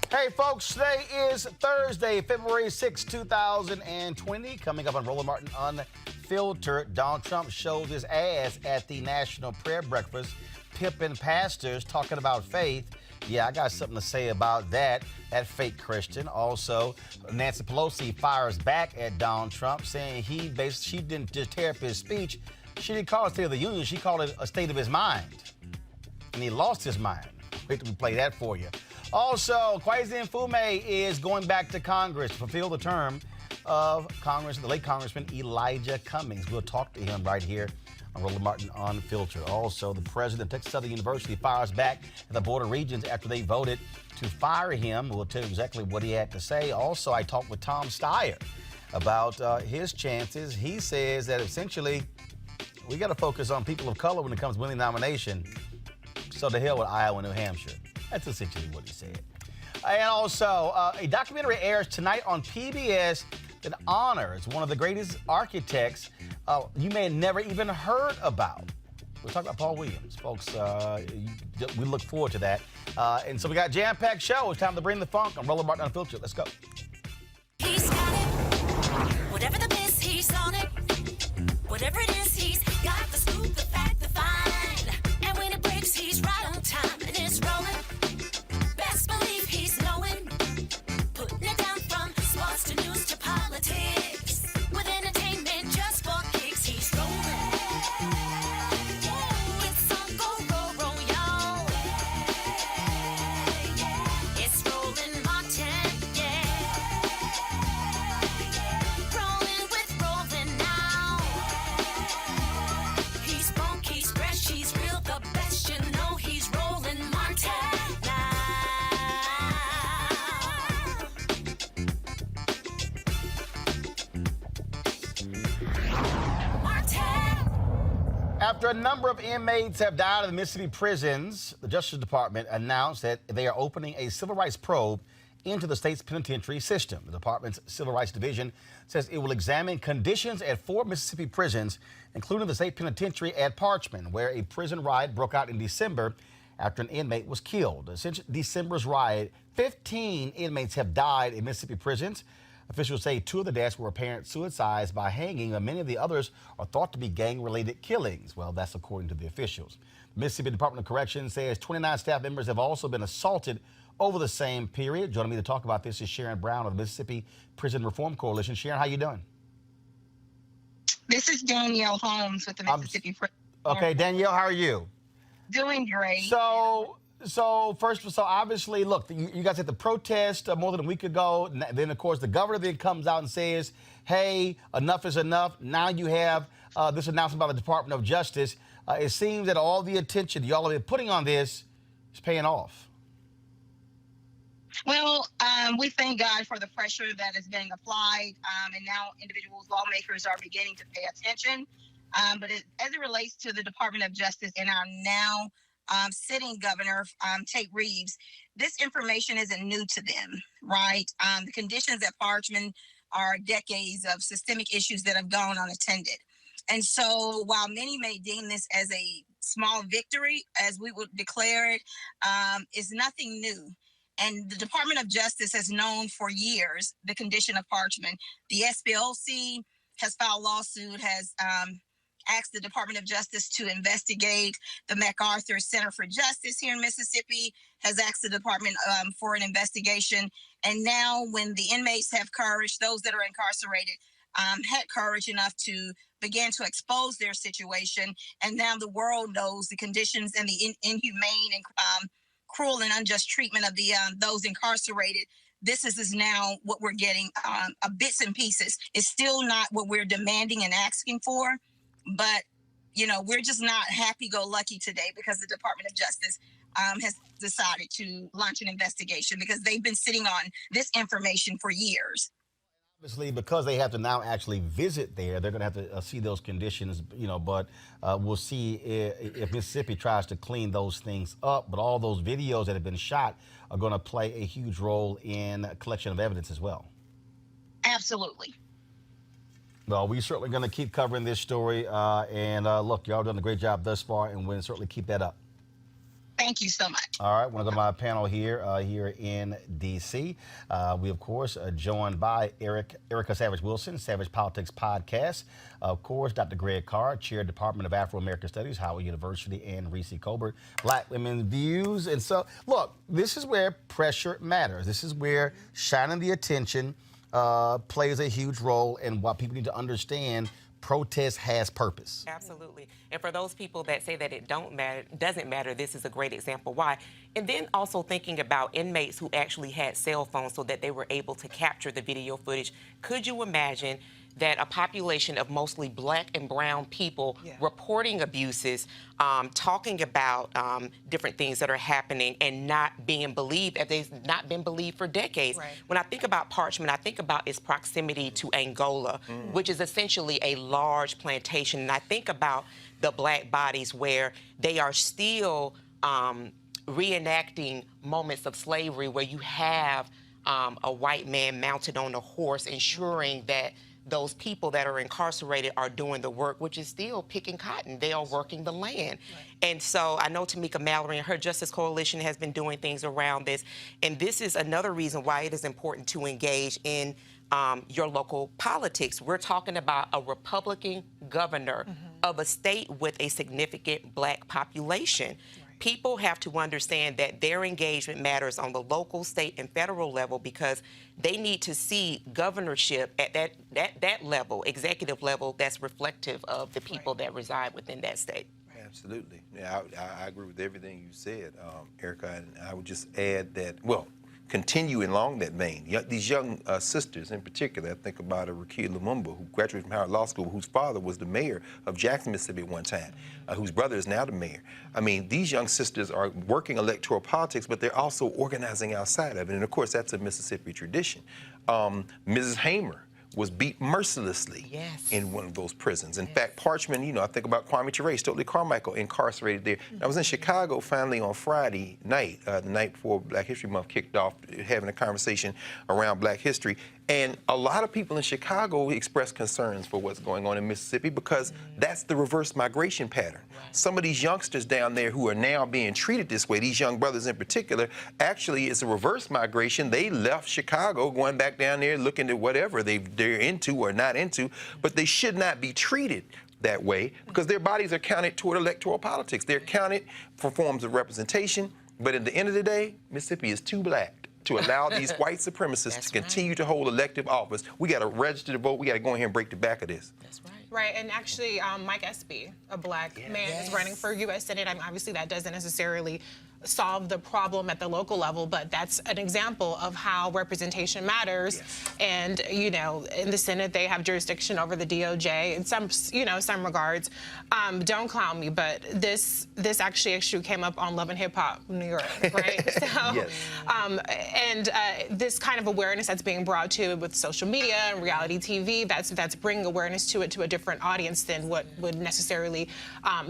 Hey, folks, today is Thursday, February 6, 2020. Coming up on Roland Martin Unfiltered, Donald Trump shows his ass at the National Prayer Breakfast, pimping pastors, talking about faith. Yeah, I got something to say about that fake Christian. Also, Nancy Pelosi fires back at Donald Trump, saying she didn't just tear up his speech. She didn't call it a State of the Union. She called it a state of his mind. And he lost his mind. Wait till we play that for you. Also, Kweisi Mfume is going back to Congress to fulfill the term of the late Congressman Elijah Cummings. We'll talk to him right here on Roland Martin Unfiltered. Also, the president of Texas Southern University fires back at the Board of Regents after they voted to fire him. We'll tell you exactly what he had to say. Also, I talked with Tom Steyer about his chances. He says that essentially we got to focus on people of color when it comes to winning the nomination. So to hell with Iowa and New Hampshire. That's essentially what he said. And also, a documentary airs tonight on PBS that honors one of the greatest architects you may have never even heard about. We're talking about Paul Williams. Folks, we look forward to that. And so we got a jam-packed show. It's time to bring the funk on Roland Martin Unfiltered. Let's go. He's got it. Whatever the miss, he's on it. Whatever it is, he's got the scoop, the fact, the find. And when it breaks, he's right on time and it's rolling. Best believe he's knowing. Putting it down from sports to news to politics. With entertainment just for kicks, he's rolling. It's on go, y'all. It's Roland Martin, Rolling with Roland now. He's funk, he's fresh, he's real, the best, you know he's Roland Martin now. Martin! After a number of inmates have died in the Mississippi prisons, the Justice Department announced that they are opening a civil rights probe into the state's penitentiary system. The department's Civil Rights Division says it will examine conditions at 4 Mississippi prisons, including the state penitentiary at Parchman, where a prison riot broke out in December after an inmate was killed. Since December's riot, 15 inmates have died in Mississippi prisons. Officials say 2 of the deaths were apparent suicides by hanging, and many of the others are thought to be gang-related killings. Well, that's according to the officials. The Mississippi Department of Corrections says 29 staff members have also been assaulted over the same period. Joining me to talk about this is Sharon Brown of the Mississippi Prison Reform Coalition. Sharon, how you doing? This is Danielle Holmes with the Mississippi Prison. Okay, Danielle, how are you? Doing great. So obviously, look, you guys had the protest more than a week ago. Then, of course, the governor then comes out and says, hey, enough is enough. Now you have this announcement by the Department of Justice. It seems that all the attention y'all have been putting on this is paying off. Well, we thank God for the pressure that is being applied, and now individuals, lawmakers are beginning to pay attention. But as it relates to the Department of Justice and our now sitting governor, Tate Reeves, this information isn't new to them, right? The conditions at Parchman are decades of systemic issues that have gone unattended. And so while many may deem this as a small victory, as we would declare it, is nothing new. And the Department of Justice has known for years the condition of Parchman. The SPLC has filed lawsuit, has asked the Department of Justice to investigate. The MacArthur Center for Justice here in Mississippi has asked the department for an investigation. And now when the inmates have courage, those that are incarcerated had courage enough to begin to expose their situation. And now the world knows the conditions and the inhumane and cruel and unjust treatment of the those incarcerated. This is now what we're getting, bits and pieces. It's still not what we're demanding and asking for, but we're just not happy-go-lucky today because the Department of Justice has decided to launch an investigation because they've been sitting on this information for years. Obviously, because they have to now actually visit there, they're going to have to see those conditions, but we'll see if Mississippi tries to clean those things up. But all those videos that have been shot are going to play a huge role in collection of evidence as well. Absolutely. Well, we're certainly going to keep covering this story. And look, y'all done a great job thus far, and we'll certainly keep that up. Thank you so much. All right, want to go to my panel here in D.C. We, of course, are joined by Erica Savage-Wilson, Savage Politics Podcast. Of course, Dr. Greg Carr, Chair, Department of Afro-American Studies, Howard University, and Reese Colbert, Black Women's Views. And so, look, this is where pressure matters. This is where shining the attention plays a huge role in what people need to understand. Protest has purpose. Absolutely. And for those people that say that it doesn't matter, this is a great example why. And then also thinking about inmates who actually had cell phones so that they were able to capture the video footage. Could you imagine that a population of mostly Black and brown people reporting abuses, talking about different things that are happening and not being believed, as they've not been believed for decades? Right. When I think about Parchment, I think about its proximity to Angola, which is essentially a large plantation. And I think about the Black bodies where they are still reenacting moments of slavery where you have a white man mounted on a horse ensuring that those people that are incarcerated are doing the work, which is still picking cotton. They are working the land. Right. And so I know Tamika Mallory and her Justice Coalition has been doing things around this. And this is another reason why it is important to engage in your local politics. We're talking about a Republican governor of a state with a significant Black population. Right. People have to understand that their engagement matters on the local, state, and federal level because they need to see governorship at that level, executive level, that's reflective of the people that reside within that state. Absolutely. Yeah, I agree with everything you said, Erica, and I would just add that, well, continuing along that vein, these young sisters in particular, I think about Rukia Lumumba, who graduated from Howard Law School, whose father was the mayor of Jackson, Mississippi at one time, whose brother is now the mayor. I mean, these young sisters are working electoral politics, but they're also organizing outside of it. And of course, that's a Mississippi tradition. Mrs. Hamer was beat mercilessly in one of those prisons. In fact, Parchment, you know, I think about Kwame Ture, Stokely Carmichael, incarcerated there. I was in Chicago finally on Friday night, the night before Black History Month kicked off, having a conversation around Black history. And a lot of people in Chicago expressed concerns for what's going on in Mississippi because that's the reverse migration pattern. Right. Some of these youngsters down there who are now being treated this way, these young brothers in particular, actually it's a reverse migration. They left Chicago going back down there looking at whatever they're into or not into, but they should not be treated that way because their bodies are counted toward electoral politics. They're counted for forms of representation, but at the end of the day, Mississippi is too Black to allow these white supremacists to continue to hold elective office. We got to register to vote. We got to go in here and break the back of this. That's right. Right, and actually, Mike Espy, a Black man, is running for U.S. Senate. I mean, obviously, that doesn't necessarily solve the problem at the local level, but that's an example of how representation matters. And, you know, in the Senate, they have jurisdiction over the DOJ in some, some regards. Don't clown me, but this actually issue came up on Love and Hip Hop New York, right? So, this kind of awareness that's being brought to it with social media and reality TV, that's bringing awareness to it to a different audience than what would necessarily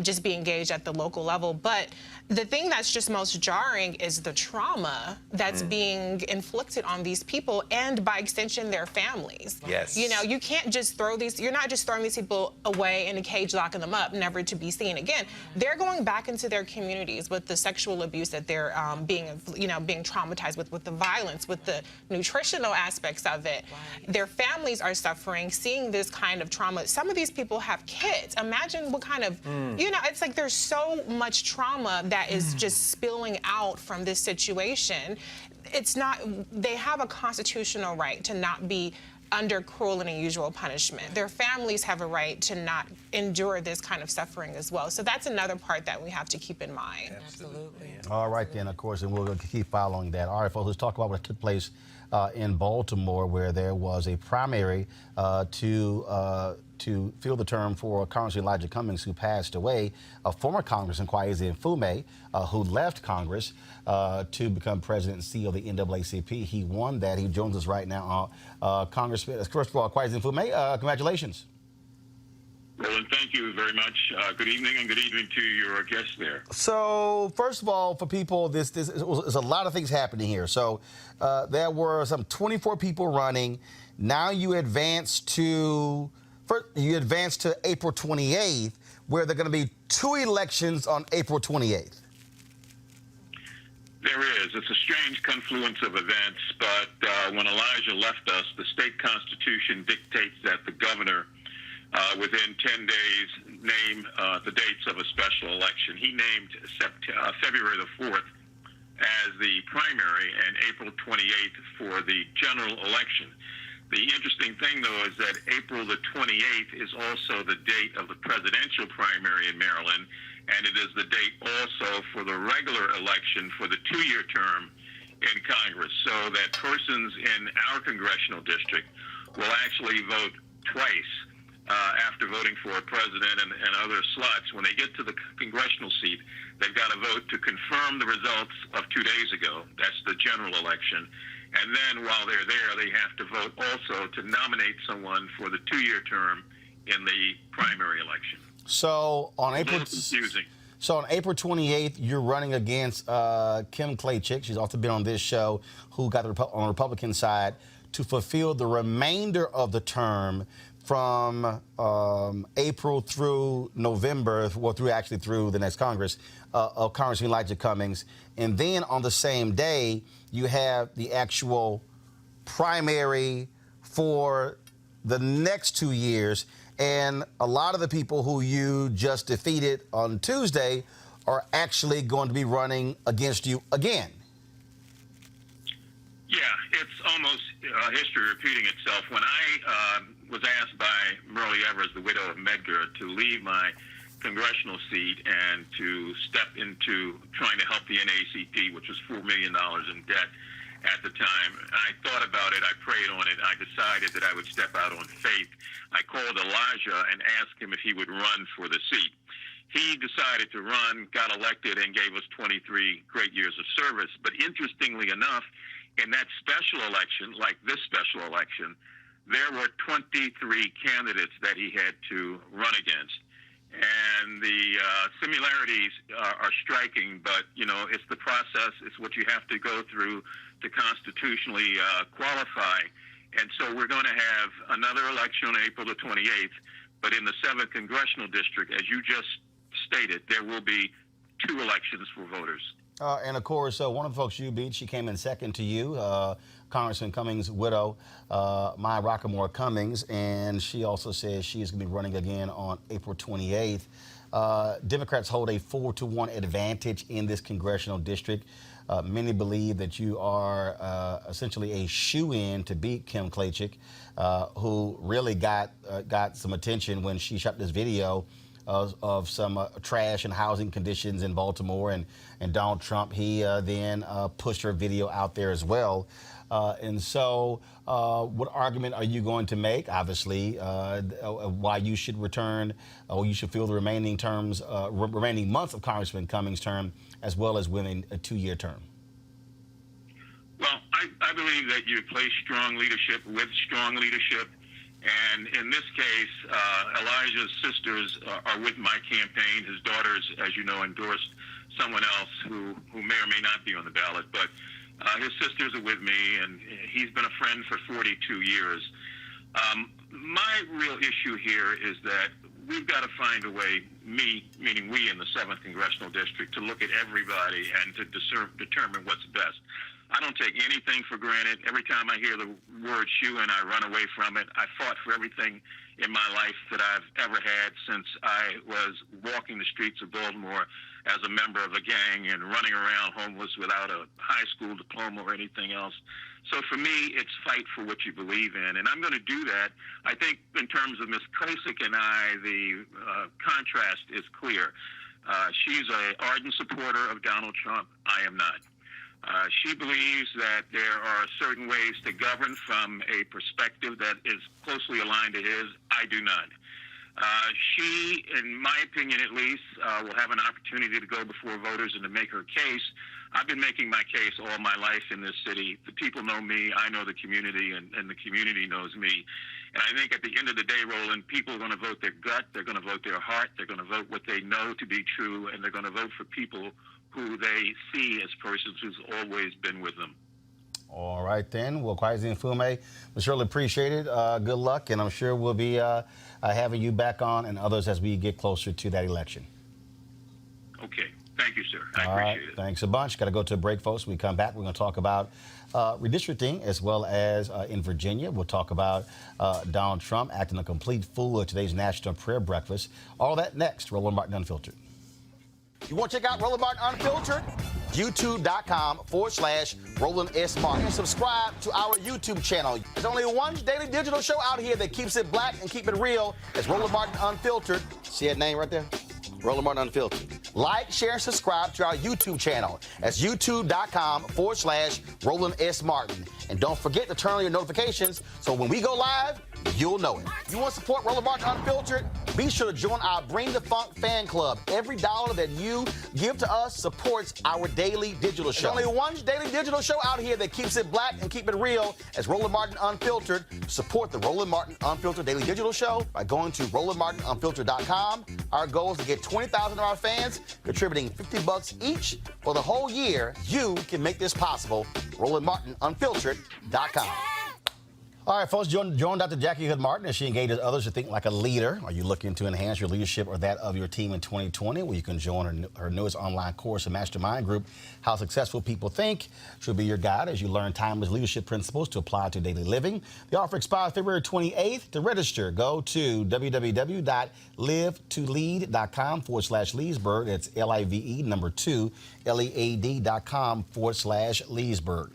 just be engaged at the local level. But the thing that's just most jarring is the trauma that's being inflicted on these people and, by extension, their families. Yes. You know, you can't just you're not just throwing these people away in a cage, locking them up, never to be seen again. They're going back into their communities with the sexual abuse that they're being traumatized with the violence, with the nutritional aspects of it. Right. Their families are suffering, seeing this kind of trauma. Some of these people have kids. Imagine what kind of, it's like there's so much trauma that is just spilling out from this situation. It's not, they have a constitutional right to not be under cruel and unusual punishment. Their families have a right to not endure this kind of suffering as well. So that's another part that we have to keep in mind. Absolutely. All right, then, of course, and we'll keep following that. All right, folks, let's talk about what took place in Baltimore, where there was a primary to fill the term for Congressman Elijah Cummings, who passed away. A former Congressman, Kweisi Mfume, who left Congress to become president and CEO of the NAACP. He won that. He joins us right now. Congressman, first of all, Kweisi Mfume, congratulations. Roland, thank you very much. Good evening, and good evening to your guests there. So, first of all, for people, there's a lot of things happening here. So, there were some 24 people running. Now you advance to April 28th, where there are going to be 2 elections on April 28th. There is. It's a strange confluence of events, but when Elijah left us, the state constitution dictates that the governor, within 10 days, name the dates of a special election. He named February the 4th as the primary and April 28th for the general election. The interesting thing, though, is that April the 28th is also the date of the presidential primary in Maryland, and it is the date also for the regular election for the 2-year term in Congress, so that persons in our congressional district will actually vote twice after voting for a president and other slots. When they get to the congressional seat, they've got to vote to confirm the results of 2 days ago. That's the general election. And then while they're there, they have to vote also to nominate someone for the 2-year term in the primary election. So on April, confusing. So on April 28th, you're running against Kim Klachik. She's also been on this show, who got on the Republican side to fulfill the remainder of the term from April through November, well, through the next Congress, of Congressman Elijah Cummings. And then on the same day, you have the actual primary for the next 2 years. And a lot of the people who you just defeated on Tuesday are actually going to be running against you again. Yeah, it's almost history repeating itself. When I was asked by Merle Evers, the widow of Medgar, to leave my congressional seat and to step into trying to help the NAACP, which was $4 million in debt at the time, I thought about it, I prayed on it, I decided that I would step out on faith. I called Elijah and asked him if he would run for the seat. He decided to run, got elected, and gave us 23 great years of service. But interestingly enough, in that special election, like this special election, there were 23 candidates that he had to run against. And the similarities are striking, but, you know, it's the process. It's what you have to go through to constitutionally qualify. And so we're going to have another election on April the 28th, but in the 7th Congressional District, as you just stated, there will be 2 elections for voters. And of course, one of the folks you beat, she came in second to you, Congressman Cummings' widow, Maya Rockamore Cummings, and she also says she is going to be running again on April 28th. Democrats hold a 4-1 advantage in this congressional district. Many believe that you are essentially a shoo-in to beat Kim Klachik, who really got some attention when she shot this video of some trash and housing conditions in Baltimore, and Donald Trump, he then pushed her video out there as well. And so what argument are you going to make, obviously, why you should return, or you should fill the remaining months of Congressman Cummings' term, as well as winning a 2-year term? Well, I believe that you place strong leadership with strong leadership. And in this case, Elijah's sisters are with my campaign. His daughters, as you know, endorsed someone else who may or may not be on the ballot. But his sisters are with me, and he's been a friend for 42 years. My real issue here is that we've got to find a way, meaning we in the 7th Congressional District, to look at everybody and to determine what's best. I don't take anything for granted. Every time I hear the word shoo-in, I run away from it. I fought for everything in my life that I've ever had since I was walking the streets of Baltimore as a member of a gang and running around homeless without a high school diploma or anything else. So for me, it's fight for what you believe in, and I'm going to do that. I think in terms of Ms. Klachik and I, the contrast is clear. She's an ardent supporter of Donald Trump. I am not. She believes that there are certain ways to govern from a perspective that is closely aligned to his. I do not. She, in my opinion at least, will have an opportunity to go before voters and to make her case. I've been making my case all my life in this city. The people know me, I know the community, and the community knows me. And I think at the end of the day, Roland, people are going to vote their gut, they're going to vote their heart, they're going to vote what they know to be true, and they're going to vote for people who they see as persons who's always been with them. All right, then. Well, Kweisi Mfume, we surely appreciate it. Good luck, and I'm sure we'll be having you back on and others as we get closer to that election. Okay. Thank you, sir. I All right, appreciate it. thanks a bunch. Got to go to a break, folks. When we come back, we're going to talk about redistricting as well as in Virginia. We'll talk about Donald Trump acting a complete fool at today's National Prayer Breakfast. All that next. Roland Martin Unfiltered. You want to check out Roland Martin Unfiltered? YouTube.com/Roland S. Martin. And subscribe to our YouTube channel. There's only one daily digital show out here that keeps it black and keep it real. It's Roland Martin Unfiltered. See that name right there? Roland Martin Unfiltered. Like, share, and subscribe to our YouTube channel. That's youtube.com/Roland S. Martin. And don't forget to turn on your notifications so when we go live, you'll know it. You want to support Roland Martin Unfiltered? Be sure to join our Bring the Funk fan club. Every dollar that you give to us supports our daily digital show. There's only one daily digital show out here that keeps it black and keep it real. It's Roland Martin Unfiltered. Support the Roland Martin Unfiltered daily digital show by going to RolandMartinUnfiltered.com. Our goal is to get 20,000 of our fans contributing $50 each for the whole year. You can make this possible. RolandMartinUnfiltered.com. All right, folks, join Dr. Jackie Hood Martin as she engages others to think like a leader. Are you looking to enhance your leadership or that of your team in 2020? Well, you can join her newest online course and mastermind group, How Successful People Think. She'll be your guide as you learn timeless leadership principles to apply to daily living. The offer expires February 28th. To register, go to www.livetolead.com/Leesburg. That's LIVE number 2, LEAD.com/Leesburg.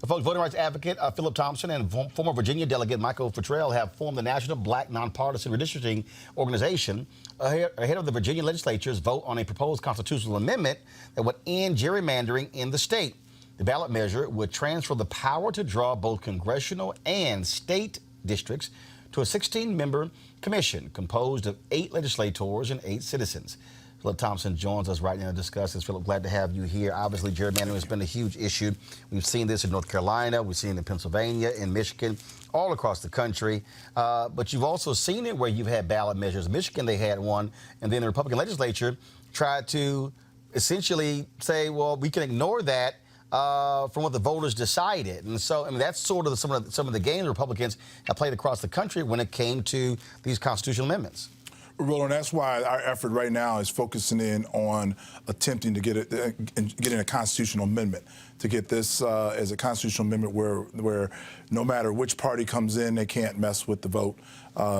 Folks, voting rights advocate Philip Thompson and former Virginia delegate Michael Futrell have formed the National Black Nonpartisan Redistricting Organization ahead of the Virginia legislature's vote on a proposed constitutional amendment that would end gerrymandering in the state. The ballot measure would transfer the power to draw both congressional and state districts to a 16-member commission composed of 8 legislators and 8 citizens. Philip Thompson joins us right now to discuss this. Philip, glad to have you here. Obviously, gerrymandering has been a huge issue. We've seen this in North Carolina. We've seen it in Pennsylvania, in Michigan, all across the country. But you've also seen it where you've had ballot measures. In Michigan, they had one, and then the Republican legislature tried to essentially say, well, we can ignore that from what the voters decided. And so, I mean, that's sort of some of the games Republicans have played across the country when it came to these constitutional amendments. Roland, that's why our effort right now is focusing in on attempting to get in a constitutional amendment, to get this as a constitutional amendment where no matter which party comes in, they can't mess with the vote.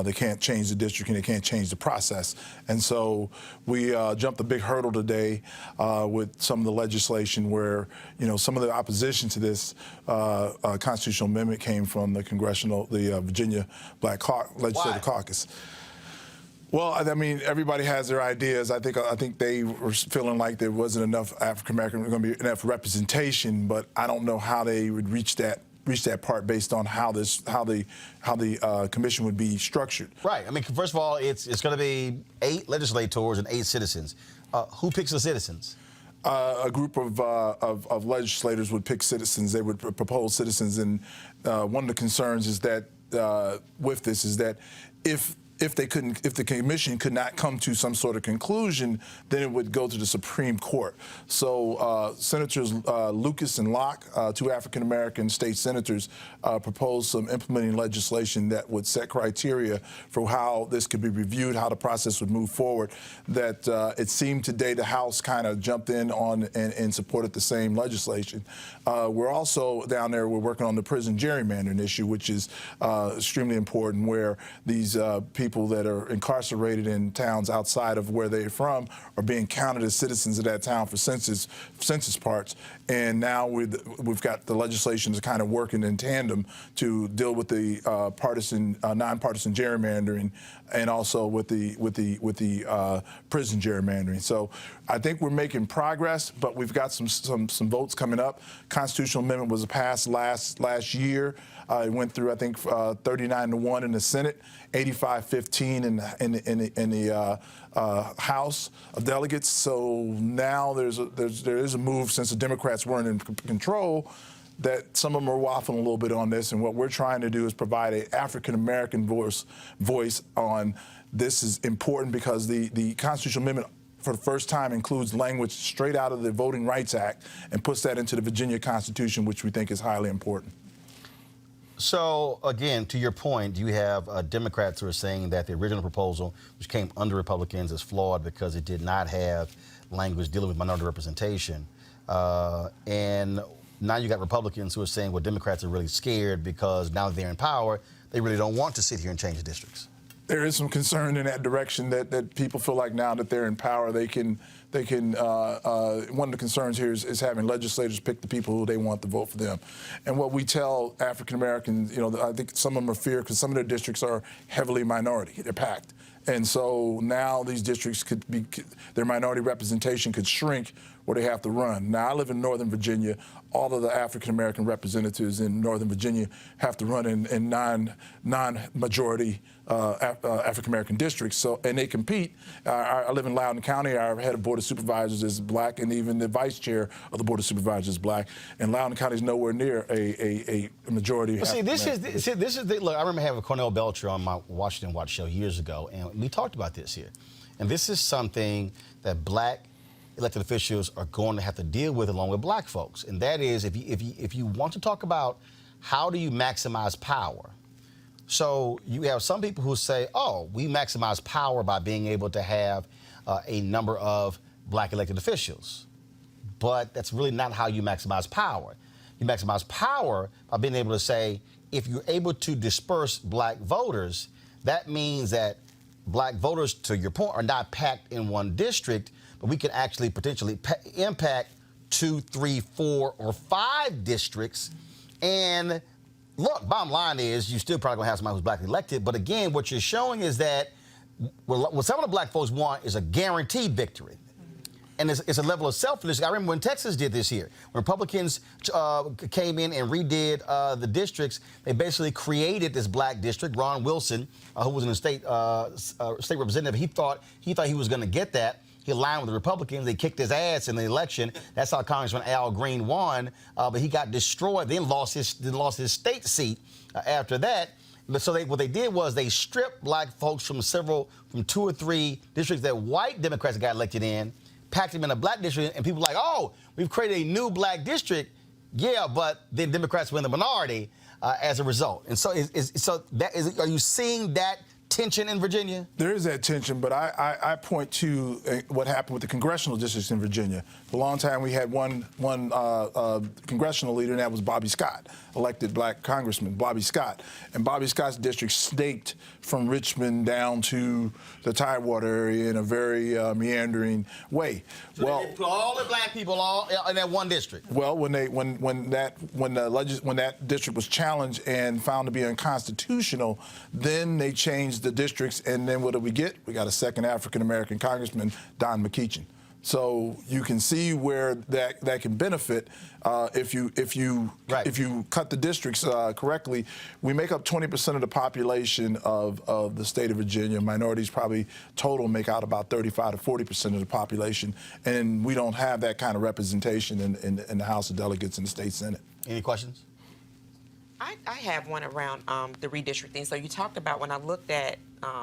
They can't change the district and they can't change the process. And so we jumped a big hurdle today with some of the legislation where, you know, some of the opposition to this constitutional amendment came from the Virginia Black Legislative Caucus. Well, I mean, everybody has their ideas. I think they were feeling like there wasn't enough African American, going to be enough representation, but I don't know how they would reach that part based on how the commission would be structured. Right. I mean, first of all, it's going to be 8 legislators and 8 citizens. Who picks the citizens? A group of legislators would pick citizens. They would propose citizens, and one of the concerns is that with this is that if the commission could not come to some sort of conclusion, then it would go to the Supreme Court. So Senators Lucas and Locke, 2 African-American state senators, proposed some implementing legislation that would set criteria for how this could be reviewed, how the process would move forward. That it seemed today the House kind of jumped in on and supported the same legislation. We're also down there, we're working on the prison gerrymandering issue, which is extremely important, where these people that are incarcerated in towns outside of where they're from are being counted as citizens of that town for census parts. And now we've got the legislation is kind of working in tandem to deal with the nonpartisan gerrymandering, and also with the prison gerrymandering. So I think we're making progress, but we've got some votes coming up. Constitutional amendment was passed last year. It went through, I think, 39-1 in the Senate, 85-15 in the House of Delegates. So now there is a move, since the Democrats weren't in control, that some of them are waffling a little bit on this. And what we're trying to do is provide an African-American voice on this. Is important because the constitutional amendment for the first time includes language straight out of the Voting Rights Act and puts that into the Virginia Constitution, which we think is highly important. So, again, to your point, you have Democrats who are saying that the original proposal, which came under Republicans, is flawed because it did not have language dealing with minority representation. And now you got Republicans who are saying, well, Democrats are really scared because now that they're in power, they really don't want to sit here and change the districts. There is some concern in that direction that people feel like now that they're in power, they can. One of the concerns here is having legislators pick the people who they want to vote for them. And what we tell African Americans, I think some of them are feared because some of their districts are heavily minority. They're packed. And so now these districts their minority representation could shrink where they have to run. Now, I live in Northern Virginia. All of the African-American representatives in Northern Virginia have to run in non-majority African-American districts. And they compete. I live in Loudoun County. Our head of Board of Supervisors is black, and even the vice chair of the Board of Supervisors is black. And Loudoun County is nowhere near a majority. Well, this is look, I remember having Cornell Belcher on my Washington Watch show years ago, and we talked about this here. And this is something that black elected officials are going to have to deal with along with black folks. And that is, if you want to talk about how do you maximize power, so you have some people who say, oh, we maximize power by being able to have a number of black elected officials. But that's really not how you maximize power. You maximize power by being able to say, if you're able to disperse black voters, that means that black voters, to your point, are not packed in one district, but we can actually potentially impact 2, 3, 4, or 5 districts. And look, bottom line is you still probably gonna have somebody who's black elected. But again, what you're showing is that what some of the black folks want is a guaranteed victory. And it's a level of selfishness. I remember when Texas did this here. When Republicans came in and redid the districts, they basically created this black district. Ron Wilson, who was in the state representative, he thought he was going to get that. He aligned with the Republicans. They kicked his ass in the election. That's how Congressman Al Green won. But he got destroyed. Then lost his state seat after that. So what they did was they stripped black folks from 2 or 3 districts that white Democrats got elected in, packed them in a black district, and people were like, oh, we've created a new black district. Yeah, but then Democrats were in the minority as a result. And so, are you seeing that tension in Virginia? There is that tension, but I point to what happened with the congressional districts in Virginia. For a long time, we had one congressional leader, and that was Bobby Scott, elected black congressman, Bobby Scott. And Bobby Scott's district snaked from Richmond down to the Tidewater area in a very meandering way. So well, they put all the black people all in that one district. Well, when that district was challenged and found to be unconstitutional, then they changed the districts, and then what do we get? We got a second African-American congressman, Don McEachin. So you can see where that can benefit if you cut the districts correctly. We make up 20% of the population of the state of Virginia. Minorities probably total make out about 35 to 40% of the population, and we don't have that kind of representation in the House of Delegates and the state Senate. Any questions? I have one around the redistricting. So you talked about, when I looked at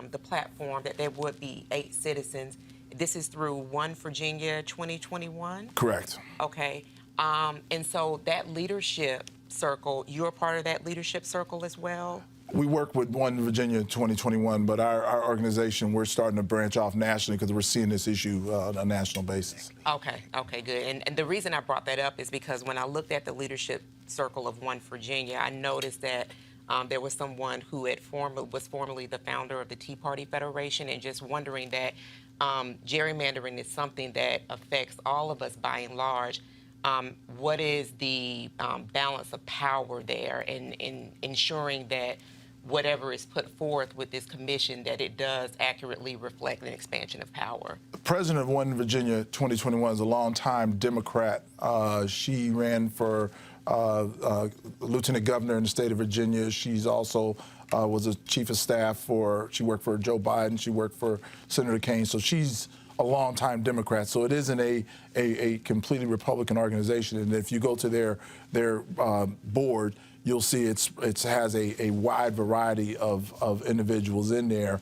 the platform, that there would be 8 citizens. This is through One Virginia 2021? Correct. Okay. And so that leadership circle, you're a part of that leadership circle as well? We work with One Virginia 2021, but our organization, we're starting to branch off nationally because we're seeing this issue on a national basis. Okay, good. And the reason I brought that up is because when I looked at the leadership circle of One Virginia, I noticed that there was someone who was formerly the founder of the Tea Party Federation, and just wondering that gerrymandering is something that affects all of us by and large. What is the balance of power there in ensuring that whatever is put forth with this commission, that it does accurately reflect an expansion of power? The president of One Virginia 2021 is a longtime Democrat. She ran for lieutenant governor in the state of Virginia. She's also was a chief of staff she worked for Joe Biden. She worked for Senator Kaine. So she's a longtime Democrat. So it isn't a completely Republican organization. And if you go to their board, you'll see it has a wide variety of individuals in there.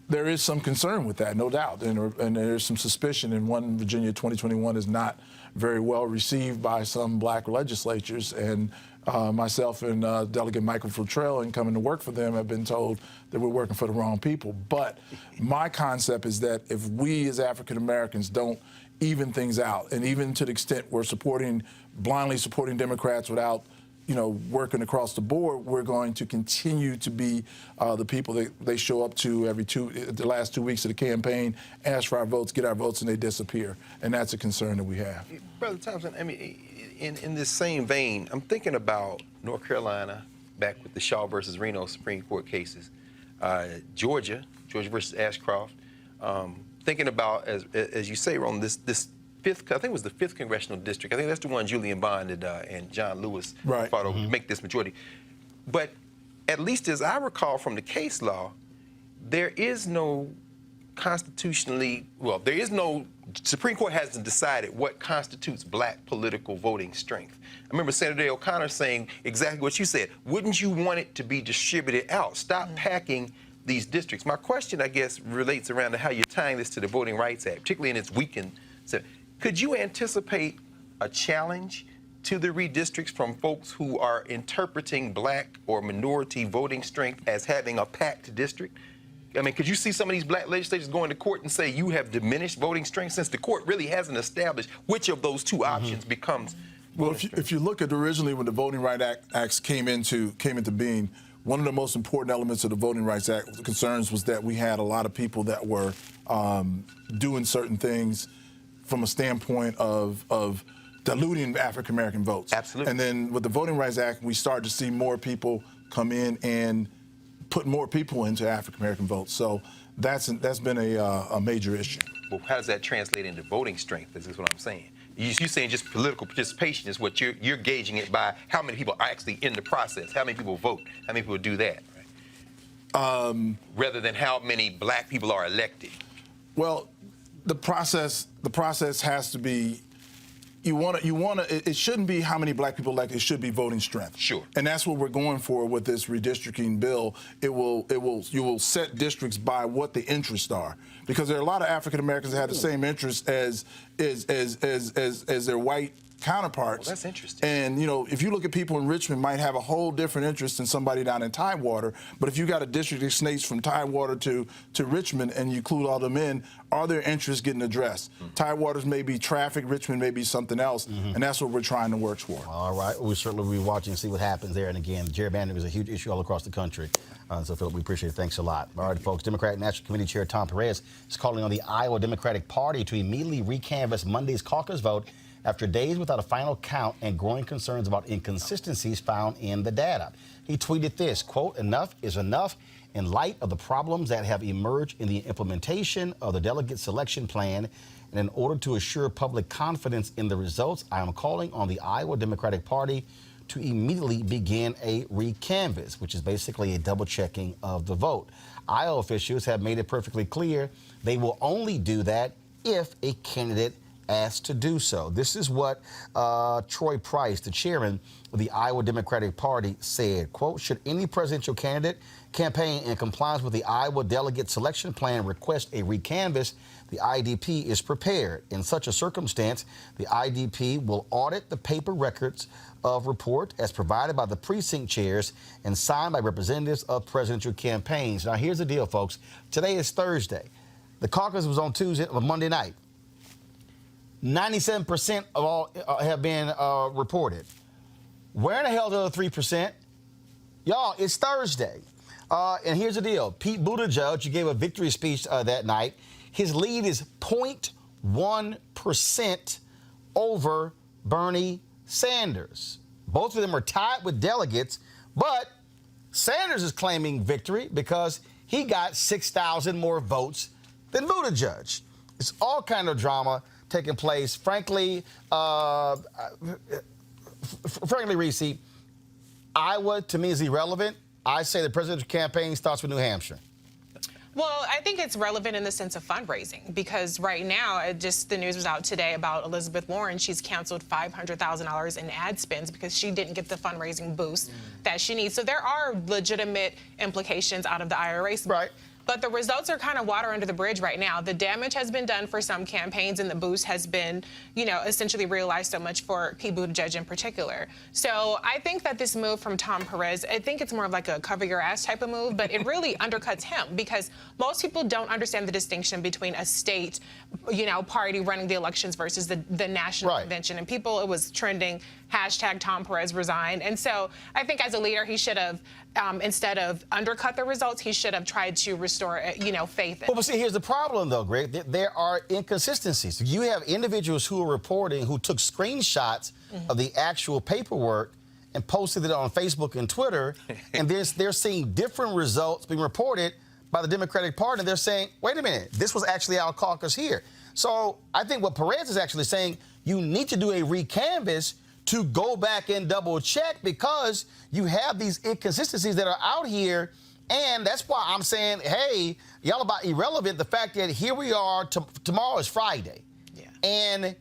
There is some concern with that, no doubt, and there's some suspicion. And One Virginia 2021 is not very well received by some black legislatures. And myself and Delegate Michael Futrell, in coming to work for them, have been told that we're working for the wrong people. But my concept is that if we as African Americans don't even things out. And even to the extent we're blindly supporting Democrats without, working across the board, we're going to continue to be the people that they show up to the last 2 weeks of the campaign, ask for our votes, get our votes, and they disappear. And that's a concern that we have. Brother Thompson, I mean, in this same vein, I'm thinking about North Carolina, back with the Shaw versus Reno Supreme Court cases, Georgia versus Ashcroft. Thinking about, as you say, Roland, this fifth, I think it was the 5th congressional district. I think that's the one Julian Bond and John Lewis fought over to make this majority. But at least as I recall from the case law, there is no Supreme Court hasn't decided what constitutes black political voting strength. I remember Senator O'Connor saying exactly what you said. Wouldn't you want it to be distributed out? Stop packing these districts. My question, I guess, relates around to how you're tying this to the Voting Rights Act, particularly in its weakened. Could you anticipate a challenge to the redistricts from folks who are interpreting black or minority voting strength as having a packed district? I mean, could you see some of these black legislators going to court and say you have diminished voting strength, since the court really hasn't established which of those two options becomes? Well, if you look at originally when the Voting Rights Acts came into being, one of the most important elements of the Voting Rights Act concerns was that we had a lot of people that were doing certain things from a standpoint of diluting African American votes. Absolutely. And then with the Voting Rights Act, we started to see more people come in and put more people into African American votes. So that's been a major issue. Well, how does that translate into voting strength? This is what I'm saying. You're saying just political participation is what you're gauging it by how many people are actually in the process, how many people vote, how many people do that, right? Rather than how many black people are elected. Well, the process has to be, it shouldn't be how many black people elect, it should be voting strength. Sure. And that's what we're going for with this redistricting bill. You will set districts by what the interests are, because there are a lot of African Americans that have the same interests as their white counterparts. Well, that's interesting. And if you look at people in Richmond, might have a whole different interest than somebody down in Tidewater. But if you got a district that snakes from Tidewater to Richmond and you include all them in, are their interests getting addressed? Tidewater's may be traffic, Richmond may be something else, and that's what we're trying to work for. All right, we certainly will be watching and see what happens there. And again, gerrymandering is a huge issue all across the country. So, Philip, we appreciate it. Thanks a lot. All right, folks, Democratic National Committee Chair Tom Perez is calling on the Iowa Democratic Party to immediately recanvass Monday's caucus vote after days without a final count and growing concerns about inconsistencies found in the data. He tweeted this, quote, "Enough is enough. In light of the problems that have emerged in the implementation of the delegate selection plan, and in order to assure public confidence in the results, I am calling on the Iowa Democratic Party to immediately begin a recanvass," which is basically a double-checking of the vote. Iowa officials have made it perfectly clear they will only do that if a candidate asked to do so. This is what Troy Price, the chairman of the Iowa Democratic Party, said, quote, "Should any presidential candidate campaign in compliance with the Iowa delegate selection plan request a recanvass, the IDP is prepared. In such a circumstance, the IDP will audit the paper records of report as provided by the precinct chairs and signed by representatives of presidential campaigns." Now, here's the deal, folks. Today is Thursday. The caucus was on Monday night. 97% of all have been reported. Where the hell are the other 3%? Y'all, it's Thursday. And here's the deal. Pete Buttigieg, who gave a victory speech that night, his lead is 0.1% over Bernie Sanders. Both of them are tied with delegates, but Sanders is claiming victory because he got 6,000 more votes than Buttigieg. It's all kind of drama taking place. Frankly, Reese, Iowa to me is irrelevant. I say the presidential campaign starts with New Hampshire. Well, I think it's relevant in the sense of fundraising, because right now, the news was out today about Elizabeth Warren. She's canceled $500,000 in ad spends because she didn't get the fundraising boost that she needs. So there are legitimate implications out of the IRA. Right. But the results are kind of water under the bridge right now. The damage has been done for some campaigns, and the boost has been, essentially realized so much for Pete Buttigieg in particular. So I think that this move from Tom Perez, I think it's more of like a cover your ass type of move, but it really undercuts him because most people don't understand the distinction between a state, party running the elections versus the national convention. And people, it was trending, hashtag Tom Perez resign. And so I think as a leader, he should have, instead of undercut the results, he should have tried to restore, faith in. Well, but see, here's the problem, though, Greg. There are inconsistencies. You have individuals who are reporting who took screenshots of the actual paperwork and posted it on Facebook and Twitter, and they're seeing different results being reported by the Democratic Party, and they're saying, wait a minute, this was actually our caucus here. So I think what Perez is actually saying, you need to do a recanvass to go back and double check because you have these inconsistencies that are out here. And that's why I'm saying, hey, y'all about irrelevant, the fact that here we are, tomorrow is Friday. Yeah. And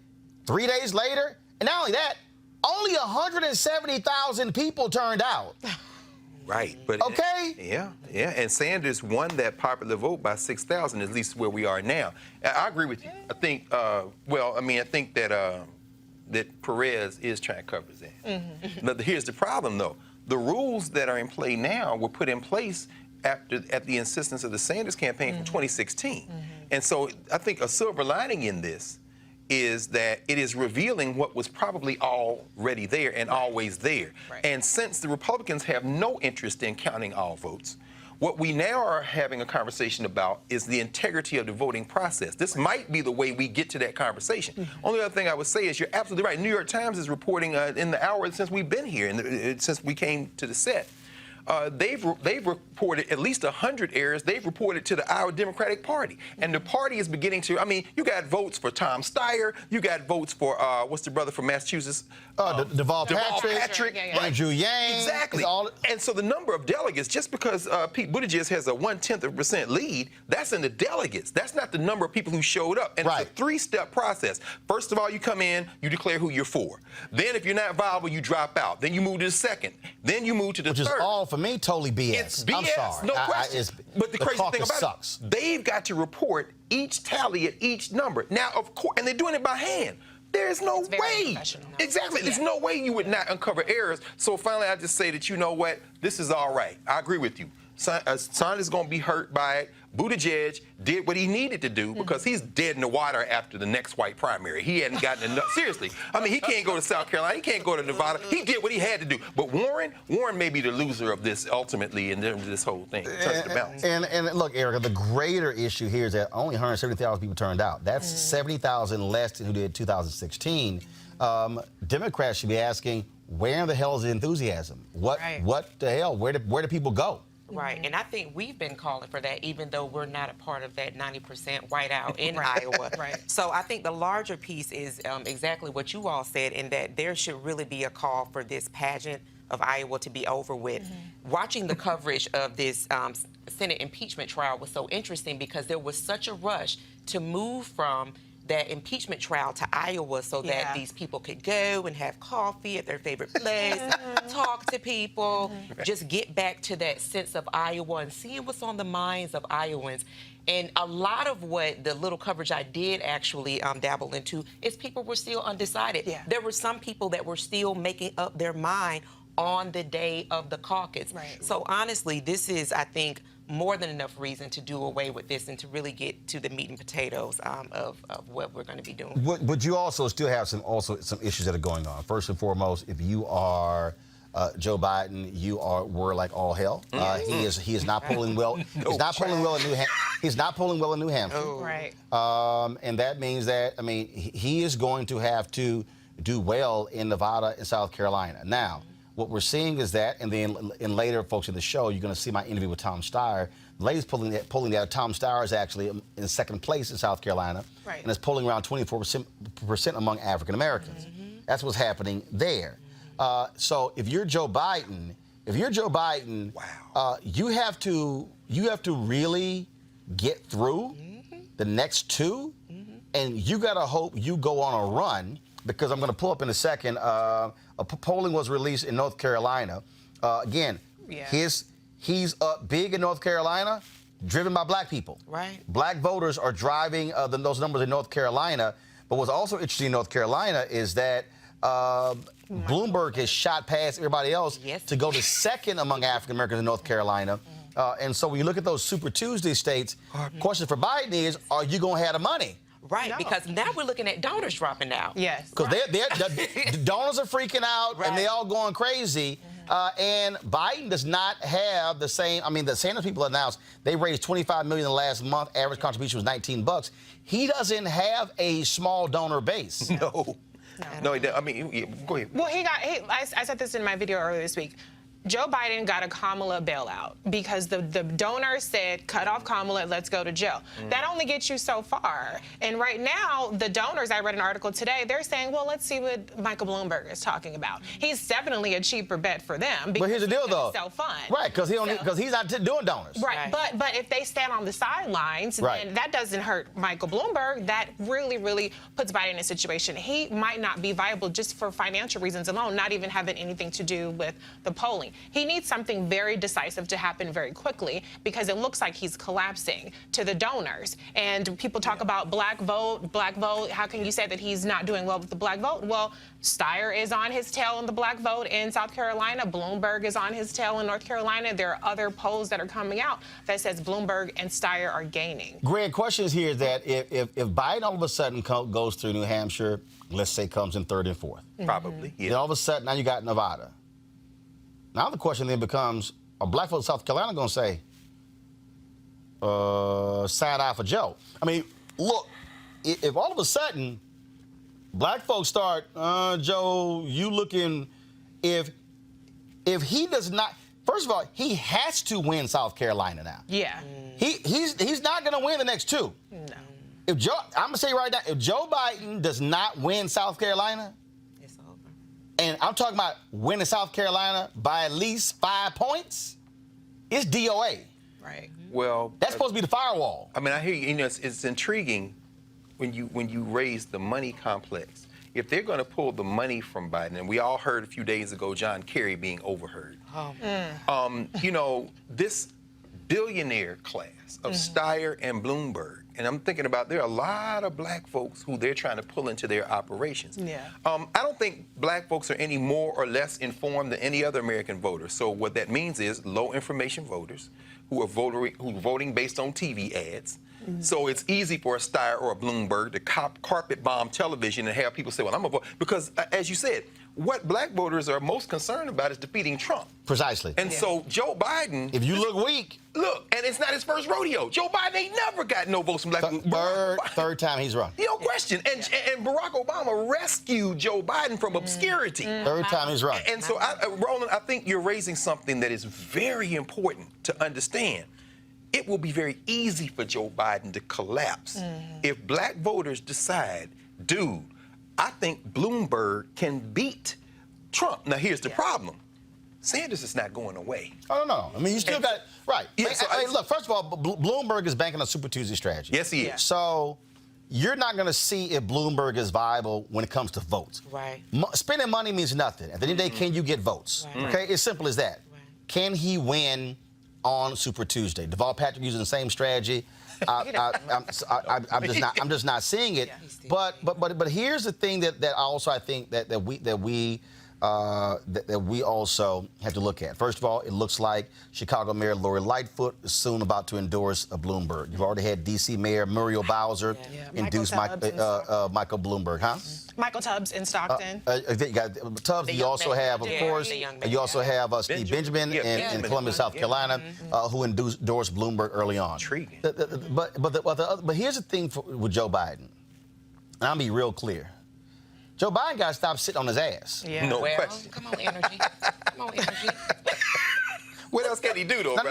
3 days later, and not only that, only 170,000 people turned out. Right. But okay. Yeah. And Sanders won that popular vote by 6,000, at least where we are now. I agree with you. I think, I think that Perez is trying to cover his ass. But here's the problem, though. The rules that are in play now were put in place at the insistence of the Sanders campaign from 2016. And so I think a silver lining in this is that it is revealing what was probably already there and always there. Right. And since the Republicans have no interest in counting all votes, what we now are having a conversation about is the integrity of the voting process. This might be the way we get to that conversation. Only other thing I would say is you're absolutely right. New York Times is reporting in the hour since we've been here, since we came to the set. They've reported at least 100 errors. They've reported to the Iowa Democratic Party. And the party is beginning to, you got votes for Tom Steyer. You got votes for, what's the brother from Massachusetts? Deval Patrick, Andrew Yang. Exactly. And so the number of delegates, just because Pete Buttigieg has a 0.1% lead, that's in the delegates. That's not the number of people who showed up. And it's a three-step process. First of all, you come in, you declare who you're for. Then if you're not viable, you drop out. Then you move to the second. Then you move to the third. Which is all, for me, totally BS. It's BS, I'm sorry. no question. But the crazy thing about sucks. it, they've got to report each tally at each number. Now, of course, and they're doing it by hand. There's no way. Exactly. There's no way you would not uncover errors. So finally, I just say that, you know what? This is all right. I agree with you. Sanders is going to be hurt by it. Buttigieg did what he needed to do because he's dead in the water after the next white primary. He hadn't gotten enough. Seriously. He can't go to South Carolina. He can't go to Nevada. He did what he had to do. But Warren may be the loser of this ultimately in this whole thing. Touch the balance. And look, Erica, the greater issue here is that only 170,000 people turned out. That's 70,000 less than who did 2016. Democrats should be asking, where the hell is the enthusiasm? What the hell? Where do people go? Right, and I think we've been calling for that, even though we're not a part of that 90% whiteout in Iowa. So I think the larger piece is exactly what you all said, in that there should really be a call for this pageant of Iowa to be over with. Watching the coverage of this Senate impeachment trial was so interesting because there was such a rush to move from that impeachment trial to Iowa so that these people could go and have coffee at their favorite place, talk to people, just get back to that sense of Iowa and seeing what's on the minds of Iowans. And a lot of what the little coverage I did actually dabble into is people were still undecided. There were some people that were still making up their mind on the day of the caucus. So honestly, this is, I think, more than enough reason to do away with this and to really get to the meat and potatoes of what we're going to be doing. But you also still have some issues that are going on. First and foremost, if you are Joe Biden, we're like all hell. He is not pulling well. He's not pulling well in New Hampshire. He's not pulling well in New Hampshire. And that means that he is going to have to do well in Nevada and South Carolina. Now, what we're seeing is that, and then later, folks, in the show, you're going to see my interview with Tom Steyer. The lady's pulling that Tom Steyer is actually in second place in South Carolina, and is polling around 24% among African Americans. That's what's happening there. So if you're Joe Biden, you have to really get through the next two, and you got to hope you go on a run. Because I'm going to pull up in a second. Polling was released in North Carolina. Again, he's up big in North Carolina, driven by black people. Right. Black voters are driving those numbers in North Carolina. But what's also interesting in North Carolina is that Bloomberg has shot past everybody else to go to second among African Americans in North Carolina. And so when you look at those Super Tuesday states, question for Biden is, are you going to have the money? Right, because now we're looking at donors dropping out. Yes. Because the donors are freaking out and they all going crazy. And Biden does not have the same. I mean, the Sanders people announced they raised $25 million in the last month. Average contribution was $19. He doesn't have a small donor base. No, I mean, go ahead. Well, I said this in my video earlier this week. Joe Biden got a Kamala bailout because the donors said, cut off Kamala, let's go to jail. That only gets you so far. And right now, the donors, I read an article today, they're saying, well, let's see what Michael Bloomberg is talking about. He's definitely a cheaper bet for them. But here's the deal, though. Self-fund. Right, because he's not doing donors. Right, but if they stand on the sidelines, then that doesn't hurt Michael Bloomberg. That really, really puts Biden in a situation. He might not be viable just for financial reasons alone, not even having anything to do with the polling. He needs something very decisive to happen very quickly because it looks like he's collapsing to the donors. And people talk about black vote. How can you say that he's not doing well with the black vote? Well, Steyer is on his tail in the black vote in South Carolina. Bloomberg is on his tail in North Carolina. There are other polls that are coming out that says Bloomberg and Steyer are gaining. Greg, question is here is that if Biden all of a sudden goes through New Hampshire, let's say comes in third and fourth. Probably, yeah. Then all of a sudden, now you got Nevada. Now the question then becomes, are black folks in South Carolina going to say, side eye for Joe? I mean, look, if all of a sudden black folks start, Joe, you looking, if he does not, first of all, he has to win South Carolina now. Yeah. He's not going to win the next two. No. I'm going to say right now, if Joe Biden does not win South Carolina, It's over. and I'm talking about winning South Carolina by at least 5 points, it's DOA. Right. Well, That's supposed to be the firewall. I mean, I hear you. You know, it's intriguing when you raise the money complex. If they're going to pull the money from Biden, and we all heard a few days ago John Kerry being overheard. You know, this billionaire class of Steyer and Bloomberg, and I'm thinking about there are a lot of black folks who they're trying to pull into their operations. Yeah. I don't think black folks are any more or less informed than any other American voter. So what that means is low information voters who are voting based on TV ads. So it's easy for a Steyer or a Bloomberg to carpet bomb television and have people say, well, I'm a vote. Because, as you said, what black voters are most concerned about is defeating Trump. Precisely. And so Joe Biden... If you look weak... Look, and it's not his first rodeo. Joe Biden ain't never got no votes from black people. Third time he's run. No question. And Barack Obama rescued Joe Biden from obscurity. Third time he's run. And so, Roland, I think you're raising something that is very important to understand. It will be very easy for Joe Biden to collapse if black voters decide, dude, I think Bloomberg can beat Trump. Now, here's the problem. Sanders is not going away. Oh, no. I mean, you still got it. Right. Yeah, so look, first of all, Bloomberg is banking on Super Tuesday strategy. Yes, he is. So you're not going to see if Bloomberg is viable when it comes to votes. Right. Spending money means nothing. At the end of the day, can you get votes? Right. Okay? It's simple as that. Right. Can he win on Super Tuesday? Deval Patrick using the same strategy. I'm just not seeing it. But here's the thing that also I think that we also have to look at. First of all, it looks like Chicago Mayor Lori Lightfoot is soon about to endorse a Bloomberg. You've already had D.C. Mayor Muriel Bowser endorse Michael Bloomberg, huh? Michael Tubbs in Stockton. You got Tubbs. You also have, of course, you also have Steve Benjamin in Columbia, South Carolina, who endorsed Bloomberg early on. Intriguing. But here's the thing with Joe Biden, and I'll be real clear. Joe Biden got to stop sitting on his ass. Yeah. No question. Come on, energy. Come on, energy. What else can he do, though? No.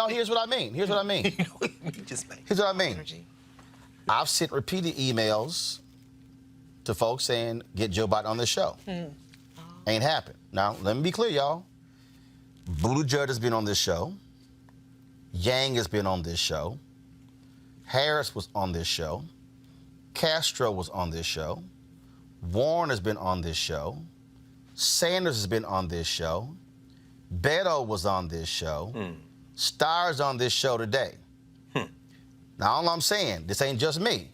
Here's what I mean. Here's what I mean. Energy. I've sent repeated emails to folks saying, get Joe Biden on this show. Ain't happened. Now, let me be clear, y'all. Buttigieg has been on this show. Yang has been on this show. Harris was on this show. Castro was on this show. Warren has been on this show. Sanders has been on this show. Beto was on this show. Steyer's on this show today. Now, all I'm saying, this ain't just me.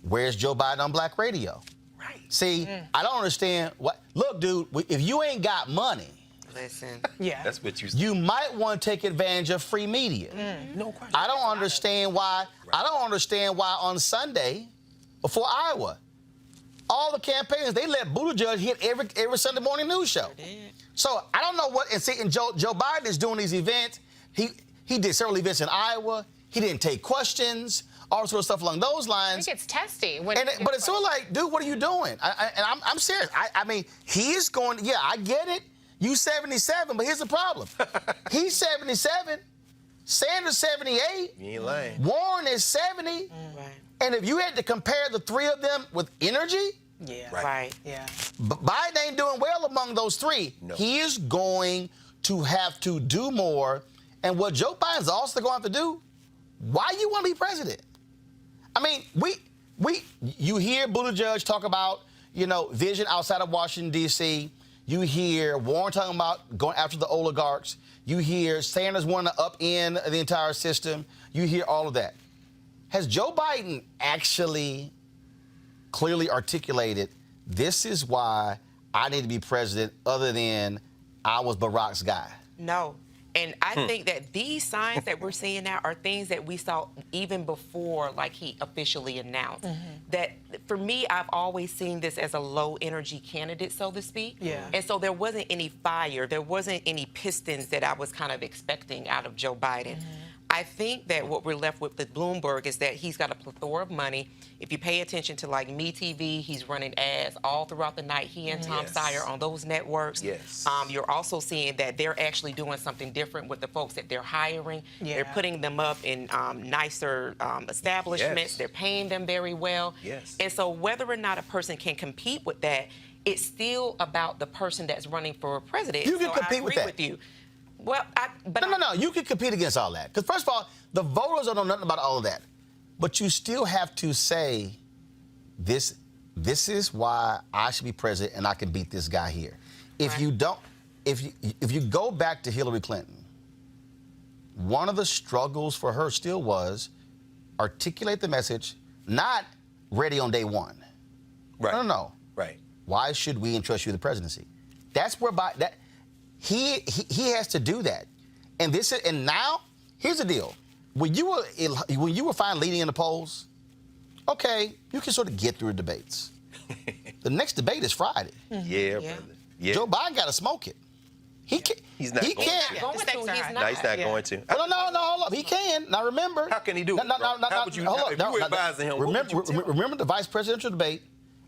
Where's Joe Biden on black radio? Right. See, I don't understand what. Look, dude, if you ain't got money, Listen. Yeah. That's what you might want to take advantage of free media. No question. I don't understand why. I don't understand why on Sunday, before Iowa, all the campaigns they let Buttigieg hit every Sunday morning news show. So I don't know what. And see, and Joe Biden is doing these events. He did several events in Iowa. He didn't take questions. All sort of stuff along those lines. I think it's testy. But it's sort of like, dude, what are you doing? I'm serious. I mean, he is going. Yeah, I get it. You 77, but here's the problem. He's 77. Sanders 78. You ain't lying. Warren is 70. Right. And if you had to compare the three of them with energy, Yeah. Right. Yeah. Biden ain't doing well among those three. No. He is going to have to do more. And what Joe Biden's also going to have to do, why you want to be president? I mean, you hear Buttigieg talk about, vision outside of Washington, D.C. You hear Warren talking about going after the oligarchs. You hear Sanders wanting to upend the entire system. You hear all of that. Has Joe Biden actually clearly articulated, this is why I need to be president, other than I was Barack's guy? No. And I think that these signs that we're seeing now are things that we saw even before, like, he officially announced. That, for me, I've always seen this as a low-energy candidate, so to speak. Yeah. And so there wasn't any fire. There wasn't any pistons that I was kind of expecting out of Joe Biden. I think that what we're left with Bloomberg is that he's got a plethora of money. If you pay attention to, like, MeTV, he's running ads all throughout the night. He and Tom Steyer on those networks. Yes. You're also seeing that they're actually doing something different with the folks that they're hiring. Yeah. They're putting them up in nicer establishments. Yes. They're paying them very well. Yes. And so whether or not a person can compete with that, it's still about the person that's running for president. You can so compete I with agree that. with you. Well, No. You can compete against all that. Because first of all, the voters don't know nothing about all of that. But you still have to say, this is why I should be president and I can beat this guy here. If Right. you don't, if you go back to Hillary Clinton, one of the struggles for her still was articulate the message, not ready on day one. Right. No. Right. Why should we entrust you with the presidency? That's where he has to do that. And now, here's the deal. When you were finally leading in the polls, okay, you can sort of get through the debates. The next debate is Friday. Yeah, brother. Yeah. Joe Biden got to smoke it. He can't. He's not He going can't. to. Going The stakes to, are he's high. No, not. he's not going to. No, hold up. He can. Now remember. How can he do it, bro? How would you- if you were advising him, what would you tell him? Remember the vice presidential debate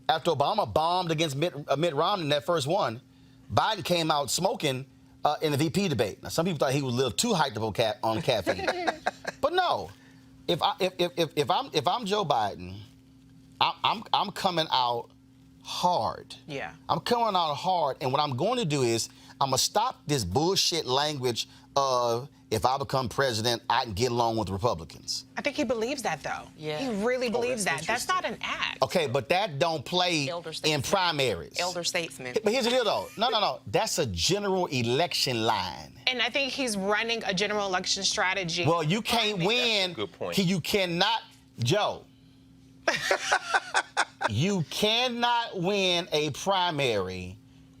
after Obama bombed against Mitt Romney in that first one. Biden came out smoking in the VP debate. Now some people thought he was a little too hyped up on caffeine, but no. If I'm Joe Biden, I'm coming out hard. Yeah. I'm coming out hard, and what I'm going to do is I'm going to stop this bullshit language of, if I become president, I can get along with Republicans. I think he believes that, though. Yeah. He really believes that's that. That's not an act. Okay, but that don't play Elder in statesman. primaries. Elder statesman. But here's the deal, though. No. That's a general election line. And I think he's running a general election strategy. Well, you can't win. good point. You cannot, Joe. You cannot win a primary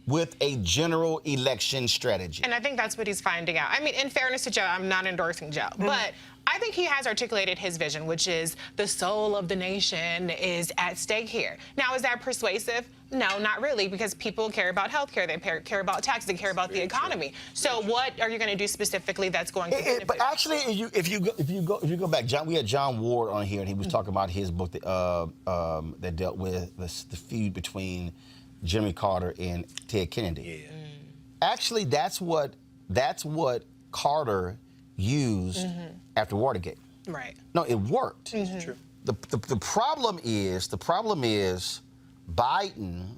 with a general election strategy. And I think that's what he's finding out. I mean, in fairness to Joe, I'm not endorsing Joe, but I think he has articulated his vision, which is the soul of the nation is at stake here. Now, is that persuasive? No, not really, because people care about healthcare, they care about taxes, they care about the economy. So, what are you going to do specifically that's going to benefit? But actually, if you go back, John, we had John Ward on here, and he was talking about his book that dealt with the feud between Jimmy Carter and Ted Kennedy. Yeah. Actually, that's what Carter used after Watergate. Right. No, it worked. True. The problem is Biden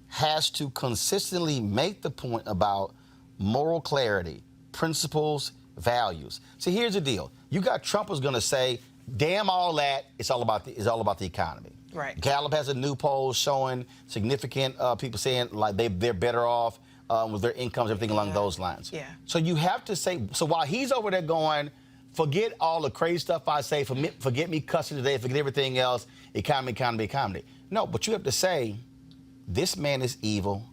has to consistently make the point about moral clarity, principles, values. See, here's the deal. You got Trump who's going to say, damn all that, it's all about the economy. Right. Gallup has a new poll showing significant people saying like they're better off with their incomes, everything along those lines. Yeah. So you have to say, so while he's over there going, forget all the crazy stuff I say, forget me cussing today, forget everything else, economy. No, but you have to say, this man is evil,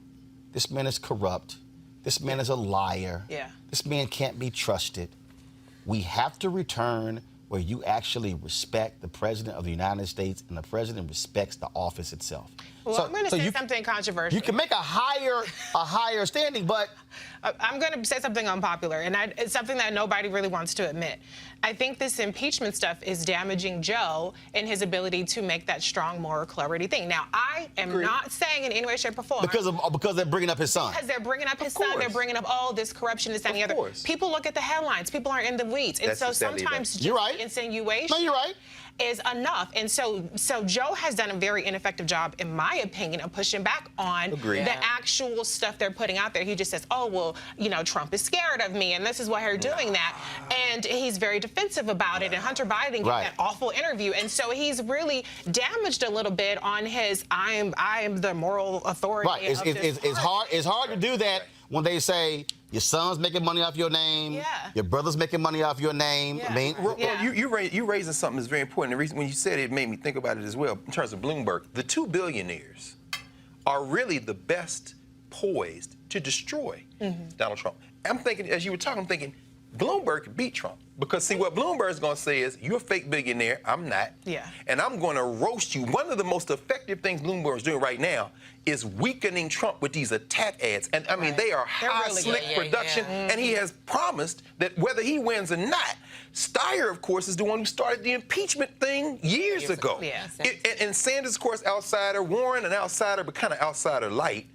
this man is corrupt, this man is a liar, this man can't be trusted. We have to return where you actually respect the President of the United States and the President respects the office itself. Well, I'm going to say something controversial. You can make a higher standing, but I'm going to say something unpopular, and it's something that nobody really wants to admit. I think this impeachment stuff is damaging Joe in his ability to make that strong moral clarity thing. Now, I am not saying in any way, shape, or form. Because they're bringing up his son. Because they're bringing up his son. They're bringing up, oh, this corruption, this, and the other. People look at the headlines. People aren't in the weeds. And so sometimes just insinuation is enough. And so Joe has done a very ineffective job, in my opinion, of pushing back on the actual stuff they're putting out there. He just says, oh, well, you know, Trump is scared of me, and this is why they're doing that. And he's very defensive about it. And Hunter Biden gave that awful interview. And so he's really damaged a little bit on his, I am the moral authority. Right. It's hard to do that when they say, your son's making money off your name. Your brother's making money off your name. I mean, you raising something that's very important. The reason when you said it made me think about it as well in terms of Bloomberg. The two billionaires are really the best poised to destroy Donald Trump. I'm thinking, as you were talking, I'm thinking, Bloomberg could beat Trump. Because, see, what Bloomberg's going to say is, you're a fake billionaire, I'm not. And I'm going to roast you. One of the most effective things Bloomberg's doing right now is weakening Trump with these attack ads. And, I mean, they are high, slick production. And he has promised that whether he wins or not, Steyer, of course, is the one who started the impeachment thing years ago. And Sanders, of course, outsider. Warren, an outsider, but kind of outsider light.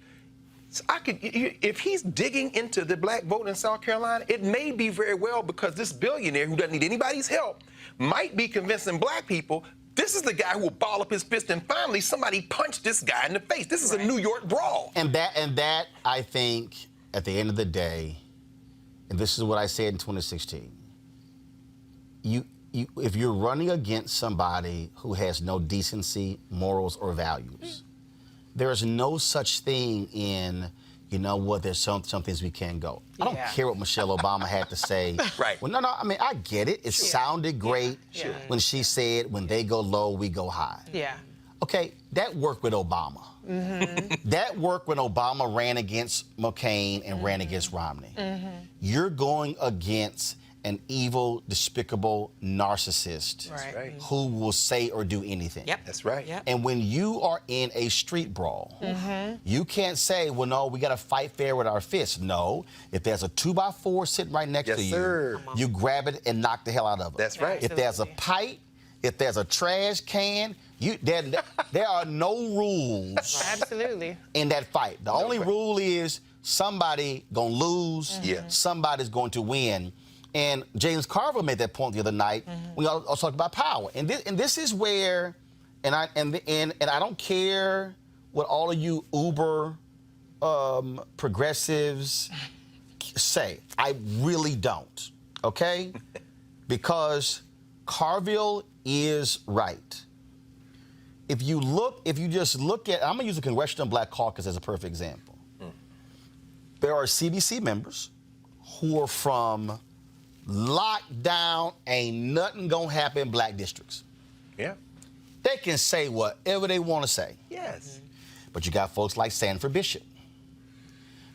So if he's digging into the black vote in South Carolina, it may be very well because this billionaire who doesn't need anybody's help might be convincing black people this is the guy who will ball up his fist and finally somebody punched this guy in the face. This is a New York brawl. And that, I think, at the end of the day, and this is what I said in 2016, if you're running against somebody who has no decency, morals, or values, there is no such thing in, you know what, there's some things we can't go. I don't care what Michelle Obama had to say. Well, no, I mean, I get it. It sounded great when she said, when they go low, we go high. Okay, that worked with Obama. That worked when Obama ran against McCain and ran against Romney. You're going against an evil, despicable narcissist who will say or do anything. That's right. And when you are in a street brawl, you can't say, well, no, we got to fight fair with our fists. No, if there's a 2x4 sitting right next to you, you grab it and knock the hell out of it. That's right. If there's a pipe, if there's a trash can, there are no rules in that fight. The only rule is somebody going to lose, somebody's going to win. And James Carville made that point the other night. We all talked about power, and this is where, and I don't care what all of you uber progressives say. I really don't. Okay, because Carville is right. If you just look at, I'm gonna use the Congressional Black Caucus as a perfect example. There are CBC members who are from lockdown, ain't nothing gonna happen in black districts. They can say whatever they want to say. But you got folks like Sanford Bishop.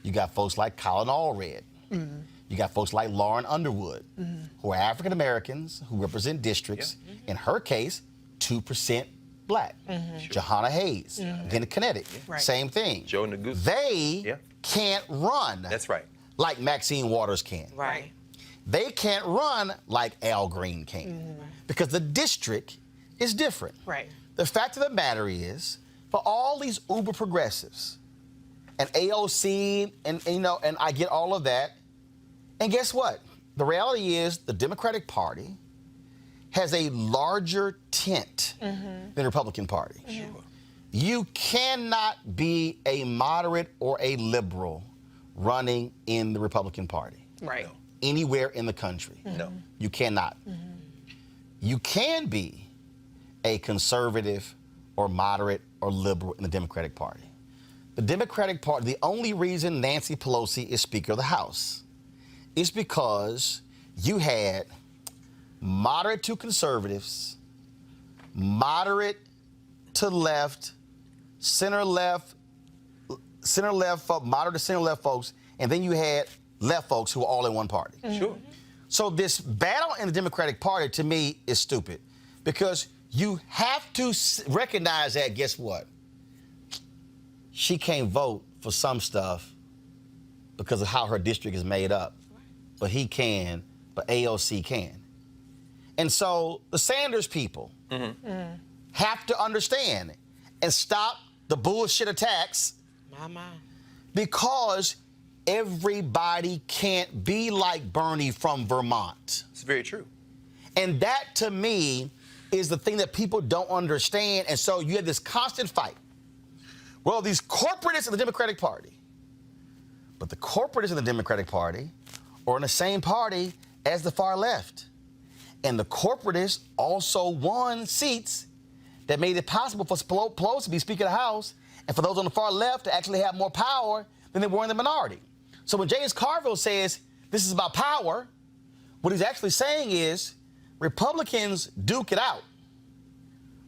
You got folks like Colin Allred. You got folks like Lauren Underwood, who are African Americans who represent districts. In her case, 2% black. Johanna Hayes, again in Connecticut, same thing. Joe Neguse. They can't run. That's right. Like Maxine Waters can. They can't run like Al Green can, because the district is different. The fact of the matter is, for all these uber progressives and AOC, and I get all of that, and guess what? The reality is the Democratic Party has a larger tent than the Republican Party. You cannot be a moderate or a liberal running in the Republican Party. Anywhere in the country. You cannot. You can be a conservative or moderate or liberal in the Democratic Party. the Democratic Party, the only reason Nancy Pelosi is Speaker of the House is because you had moderate to conservatives, moderate to left, center-left, moderate to center-left folks, and then you had left folks who were all in one party. Sure. So this battle in the Democratic Party, to me, is stupid because you have to recognize that, guess what? She can't vote for some stuff because of how her district is made up. But he can, but AOC can. And so the Sanders people have to understand and stop the bullshit attacks because everybody can't be like Bernie from Vermont. It's very true. And that, to me, is the thing that people don't understand. And so you have this constant fight. Well, these corporatists in the Democratic Party, but the corporatists in the Democratic Party are in the same party as the far left. And the corporatists also won seats that made it possible for Pelosi to be Speaker of the House and for those on the far left to actually have more power than they were in the minority. So when James Carville says this is about power, what he's actually saying is Republicans duke it out.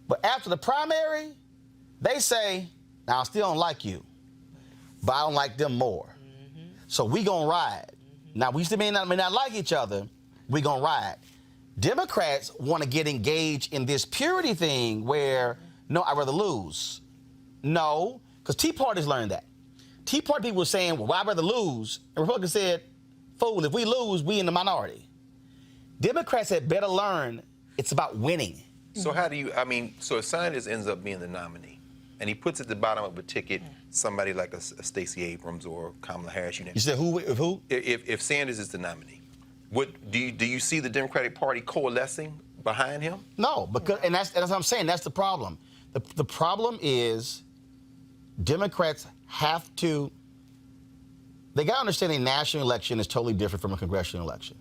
But after the primary, they say, now I still don't like you, but I don't like them more. So we gonna ride. Now we still may not like each other, we gonna ride. Democrats want to get engaged in this purity thing where, no, I'd rather lose. No, because Tea Party's learned that. Tea Party people were saying, well, I'd rather lose. And Republicans said, fool, if we lose, we in the minority. Democrats had better learn it's about winning. So how do you, so if Sanders ends up being the nominee, and he puts at the bottom of a ticket somebody like a Stacey Abrams or Kamala Harris, You said who? If Sanders is the nominee, do you see the Democratic Party coalescing behind him? No, because and that's what I'm saying. That's the problem. The problem is Democrats have to. They got to understand a national election is totally different from a congressional election.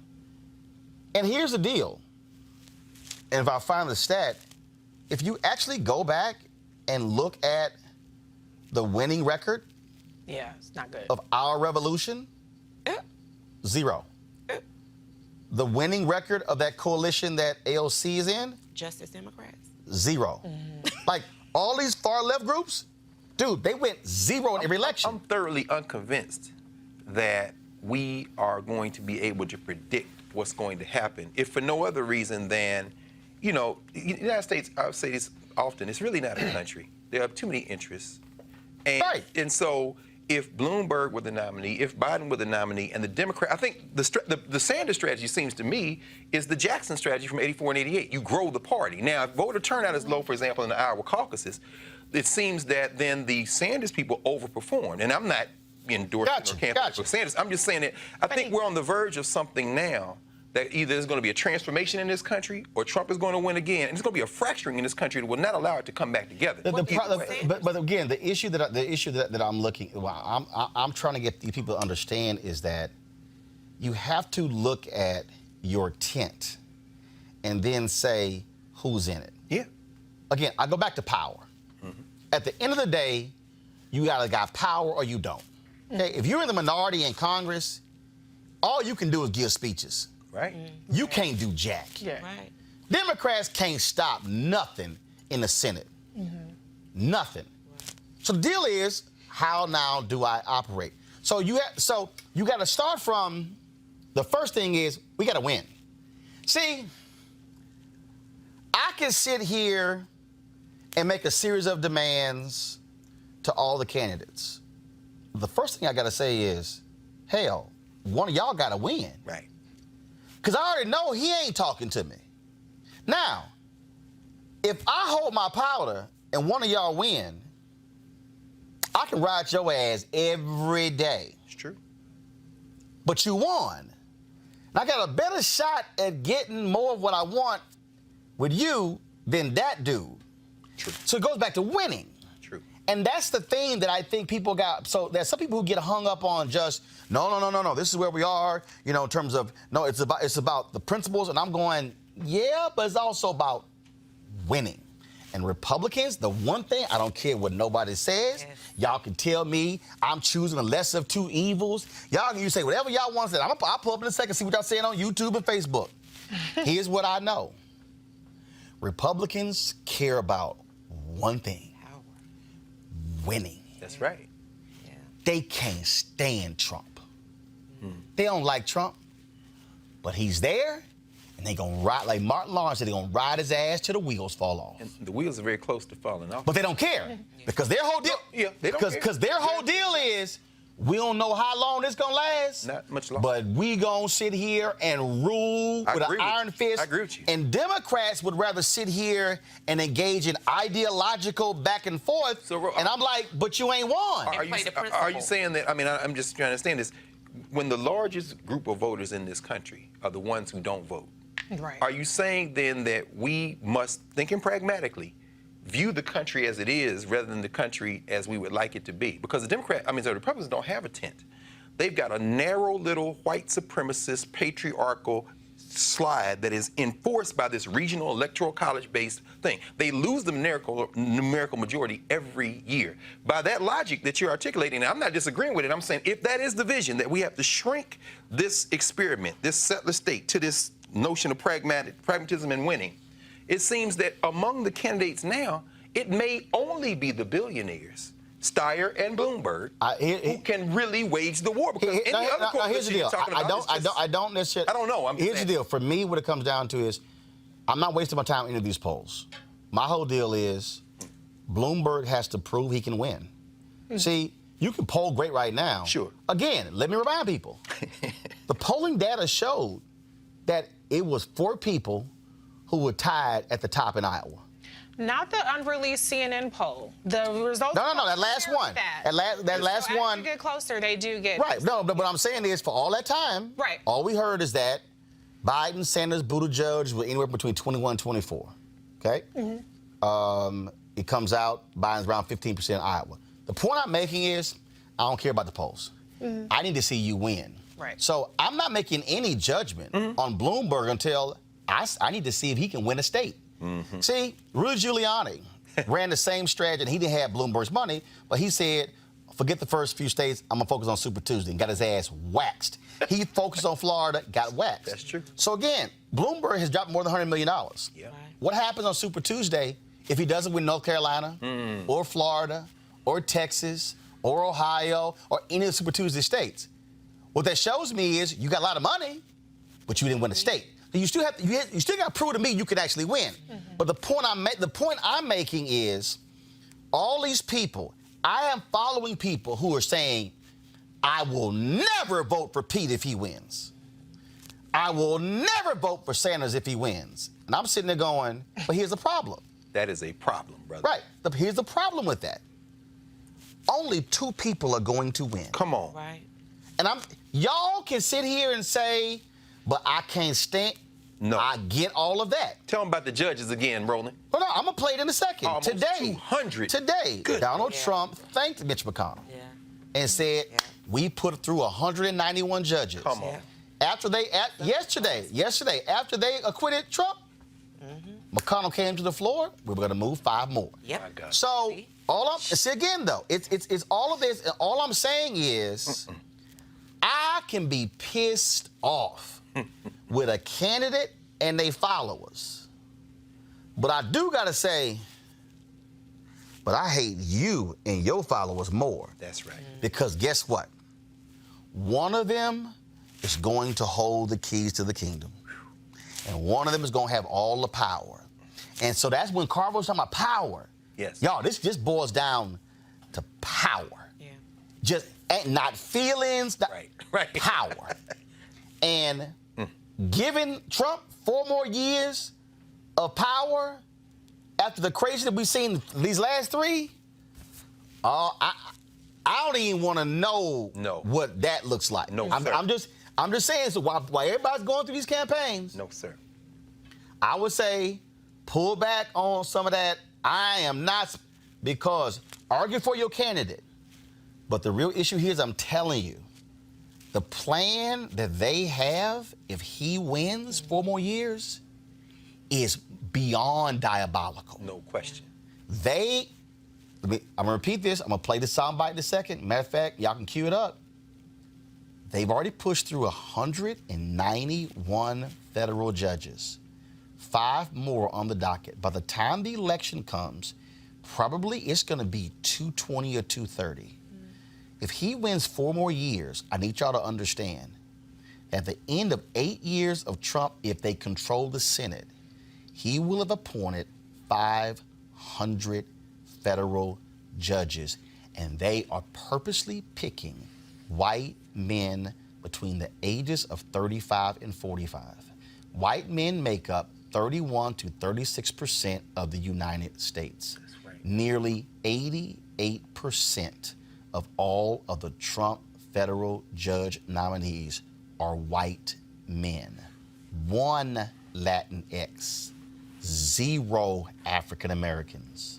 And here's the deal. And if I find the stat, if you actually go back and look at the winning record, it's not good. of our revolution, 0. The winning record of that coalition that AOC is in, Justice Democrats. 0. Like all these far left groups, dude, they went 0 in every election. I'm thoroughly unconvinced that we are going to be able to predict what's going to happen, if for no other reason than, the United States, I say this often, it's really not a country. There are too many interests. And so if Bloomberg were the nominee, if Biden were the nominee, and the Democrat, I think the Sanders strategy seems to me is the Jackson strategy from 84 and 88. You grow the party. Now, if voter turnout is low, for example, in the Iowa caucuses, it seems that then the Sanders people overperformed. And I'm not endorsing or campaigning for Sanders. I'm just saying that I think we're on the verge of something now that either there's going to be a transformation in this country or Trump is going to win again. And there's going to be a fracturing in this country that will not allow it to come back together. But again, the issue that I'm looking, I'm trying to get people to understand is that you have to look at your tent and then say who's in it. Yeah. Again, I go back to power. At the end of the day, you either got power or you don't. Okay? If you're in the minority in Congress, all you can do is give speeches. Right. You can't do jack. Yeah. Right. Democrats can't stop nothing in the Senate. Nothing. So the deal is, how now do I operate? So you got to start from, the first thing is, we got to win. See, I can sit here and make a series of demands to all the candidates. The first thing I got to say is, hell, one of y'all got to win. Right. Because I already know he ain't talking to me. Now, if I hold my powder and one of y'all win, I can ride your ass every day. It's true. But you won. And I got a better shot at getting more of what I want with you than that dude. True. So it goes back to winning. True. And that's the thing that I think people got. So there's some people who get hung up on just, no, this is where we are, in terms of, no, it's about the principles. And I'm going, yeah, but it's also about winning. And Republicans, the one thing, I don't care what nobody says. Y'all can tell me I'm choosing the lesser of two evils. Y'all can say whatever y'all want to say. I'll pull up in a second, see what y'all saying on YouTube and Facebook. Here's what I know. Republicans care about one thing. Power. Winning. That's right. Yeah. They can't stand Trump. They don't like Trump, but he's there. And they gonna ride, like Martin Lawrence said, they gonna ride his ass till the wheels fall off. And the wheels are very close to falling off. But they don't care because their whole deal. They don't care. Because their whole deal is we don't know how long this gonna last. Not much longer. But we gonna sit here and rule with an iron fist. I agree with you. And Democrats would rather sit here and engage in ideological back and forth. So, and I'm like, but you ain't won. Are you saying that? I mean, I'm just trying to understand this. When the largest group of voters in this country are the ones who don't vote, Right. are you saying then that we must, thinking pragmatically, view the country as it is rather than the country as we would like it to be? Because the Republicans don't have a tent. They've got a narrow little white supremacist patriarchal slide that is enforced by this regional electoral college-based thing. They lose the numerical majority every year. By that logic that you're articulating, and I'm not disagreeing with it, I'm saying if that is the vision, that we have to shrink this experiment, this settler state, to this notion of pragmatism and winning, it seems that among the candidates now, it may only be the billionaires, Steyer and Bloomberg, who can really wage the war. Because any other coalition you're talking about I don't necessarily. I don't know. Here's the deal. For me, what it comes down to is, I'm not wasting my time in any of these polls. My whole deal is, Bloomberg has to prove he can win. See, you can poll great right now. Sure. Again, let me remind people, the polling data showed that it was 4 people who were tied at the top in Iowa. Not the unreleased CNN poll. The results. No, that last one. That last so one. As you get closer, they do get. Right. No, but what I'm saying is, for all that time, right, all we heard is that Biden, Sanders, Buttigieg were anywhere between 21 and 24. Okay? It comes out, Biden's around 15% in Iowa. The point I'm making is, I don't care about the polls. I need to see you win. Right. So I'm not making any judgment on Bloomberg until I need to see if he can win a state. See, Rudy Giuliani ran the same strategy, and he didn't have Bloomberg's money, but he said, forget the first few states, I'm going to focus on Super Tuesday, and got his ass waxed. He focused on Florida, got waxed. That's true. So again, Bloomberg has dropped more than $100 million. Yeah. Right. What happens on Super Tuesday if he doesn't win North Carolina, or Florida, or Texas, or Ohio, or any of the Super Tuesday states? What that shows me is you got a lot of money, but you didn't win a state. You still got to prove to me you can actually win. But the point I'm making is, all these people, I am following people who are saying, I will never vote for Pete if he wins. I will never vote for Sanders if he wins. And I'm sitting there going, but here's the problem. That is a problem, brother. Right. Here's the problem with that. Only 2 people are going to win. Come on. Right. And y'all can sit here and say, but I can't stand. No. I get all of that. Tell them about the judges again, Roland. Well, no, I'm going to play it in a second. Almost Today, 200. Today, Good. Donald Trump thanked Mitch McConnell and said, we put through 191 judges. Come on. Yesterday, after they acquitted Trump, McConnell came to the floor. We were going to move 5 more. Yep. My God. So, see again, though, it's all of this. And all I'm saying is, I can be pissed off with a candidate and they followers. But I do got to say, but I hate you and your followers more. That's right. Because guess what? One of them is going to hold the keys to the kingdom. And one of them is going to have all the power. And so that's when Carver was talking about power. Yes. Y'all, this just boils down to power. Yeah. Just not feelings, Right. power. And giving Trump 4 more years of power after the crazy that we've seen these last 3, I don't even want to know what that looks like. No, I'm sir. I'm just saying, so while everybody's going through these campaigns, No, sir. I would say pull back on some of that. I am not, because argue for your candidate. But the real issue here is, I'm telling you, the plan that they have, if he wins 4 more years, is beyond diabolical. No question. I'm gonna repeat this. I'm gonna play the soundbite in a second. Matter of fact, y'all can cue it up. They've already pushed through 191 federal judges, 5 more on the docket. By the time the election comes, probably it's gonna be 220 or 230. If he wins 4 more years, I need y'all to understand, at the end of 8 years of Trump, if they control the Senate, he will have appointed 500 federal judges, and they are purposely picking white men between the ages of 35 and 45. White men make up 31 to 36% of the United States. That's right. Nearly 88% of all of the Trump federal judge nominees are white men. 1 Latinx, 0 African Americans.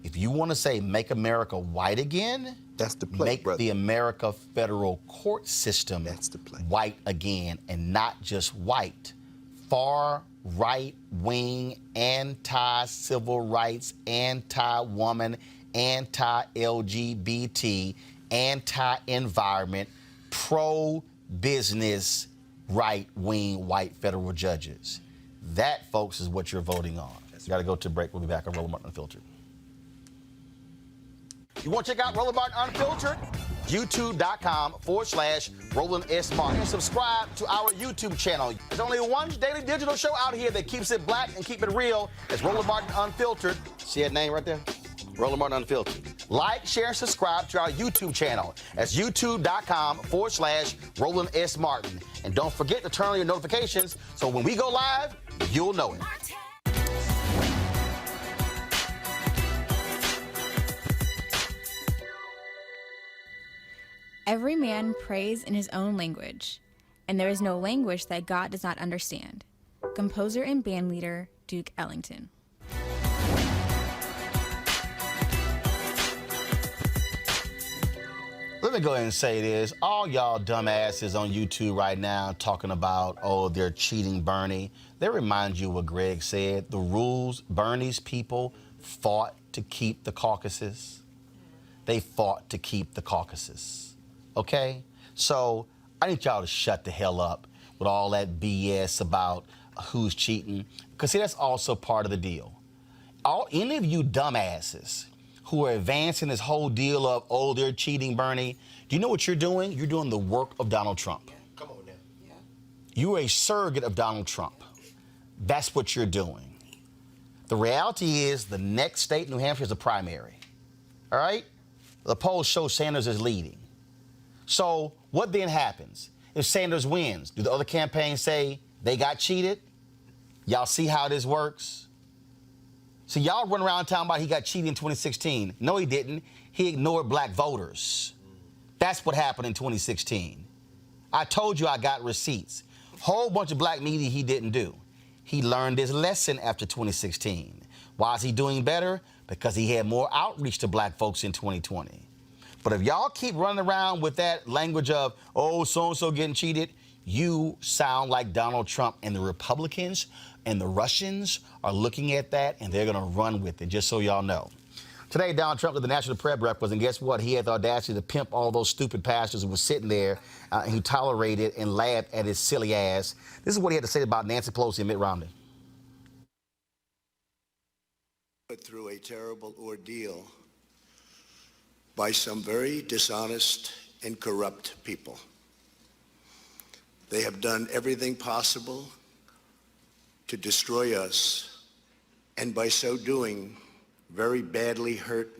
If you want to say make America white again, That's the play, make brother. the America federal court system That's the play. white again, and not just white. Far right-wing, anti-civil rights, anti-woman, anti-LGBT, anti-environment, pro-business, right-wing white federal judges. That, folks, is what you're voting on. You got to go to break. We'll be back on Roland Martin Unfiltered. You want to check out Roland Martin Unfiltered? YouTube.com/Roland S. Martin. And subscribe to our YouTube channel. There's only one daily digital show out here that keeps it black and keep it real. It's Roland Martin Unfiltered. See that name right there? Roland Martin Unfiltered. Like, share, and subscribe to our YouTube channel. That's youtube.com/Roland S. Martin. And don't forget to turn on your notifications so when we go live, you'll know it. Every man prays in his own language, and there is no language that God does not understand. Composer and bandleader Duke Ellington. Let me go ahead and say this. All y'all dumbasses on YouTube right now talking about, oh, they're cheating Bernie. They remind you what Greg said. The rules, Bernie's people fought to keep the caucuses. They fought to keep the caucuses. Okay? So I need y'all to shut the hell up with all that BS about who's cheating. Because see, that's also part of the deal. Any of you dumbasses who are advancing this whole deal of, oh, they're cheating Bernie, do you know what you're doing? You're doing the work of Donald Trump. Yeah, come on now. Yeah. You're a surrogate of Donald Trump. That's what you're doing. The reality is the next state, New Hampshire, is a primary. All right? The polls show Sanders is leading. So what then happens? If Sanders wins, do the other campaigns say they got cheated? Y'all see how this works? So y'all run around talking about he got cheated in 2016. No, he didn't. He ignored black voters. That's what happened in 2016. I told you I got receipts. Whole bunch of black media he didn't do. He learned his lesson after 2016. Why is he doing better? Because he had more outreach to black folks in 2020. But if y'all keep running around with that language of, oh, so-and-so getting cheated, you sound like Donald Trump, and the Republicans and the Russians are looking at that, and they're going to run with it, just so y'all know. Today, Donald Trump did the National Prayer Breakfast, and guess what? He had the audacity to pimp all those stupid pastors who were sitting there who tolerated and laughed at his silly ass. This is what he had to say about Nancy Pelosi and Mitt Romney. Put through a terrible ordeal by some very dishonest and corrupt people. They have done everything possible to destroy us, and by so doing, very badly hurt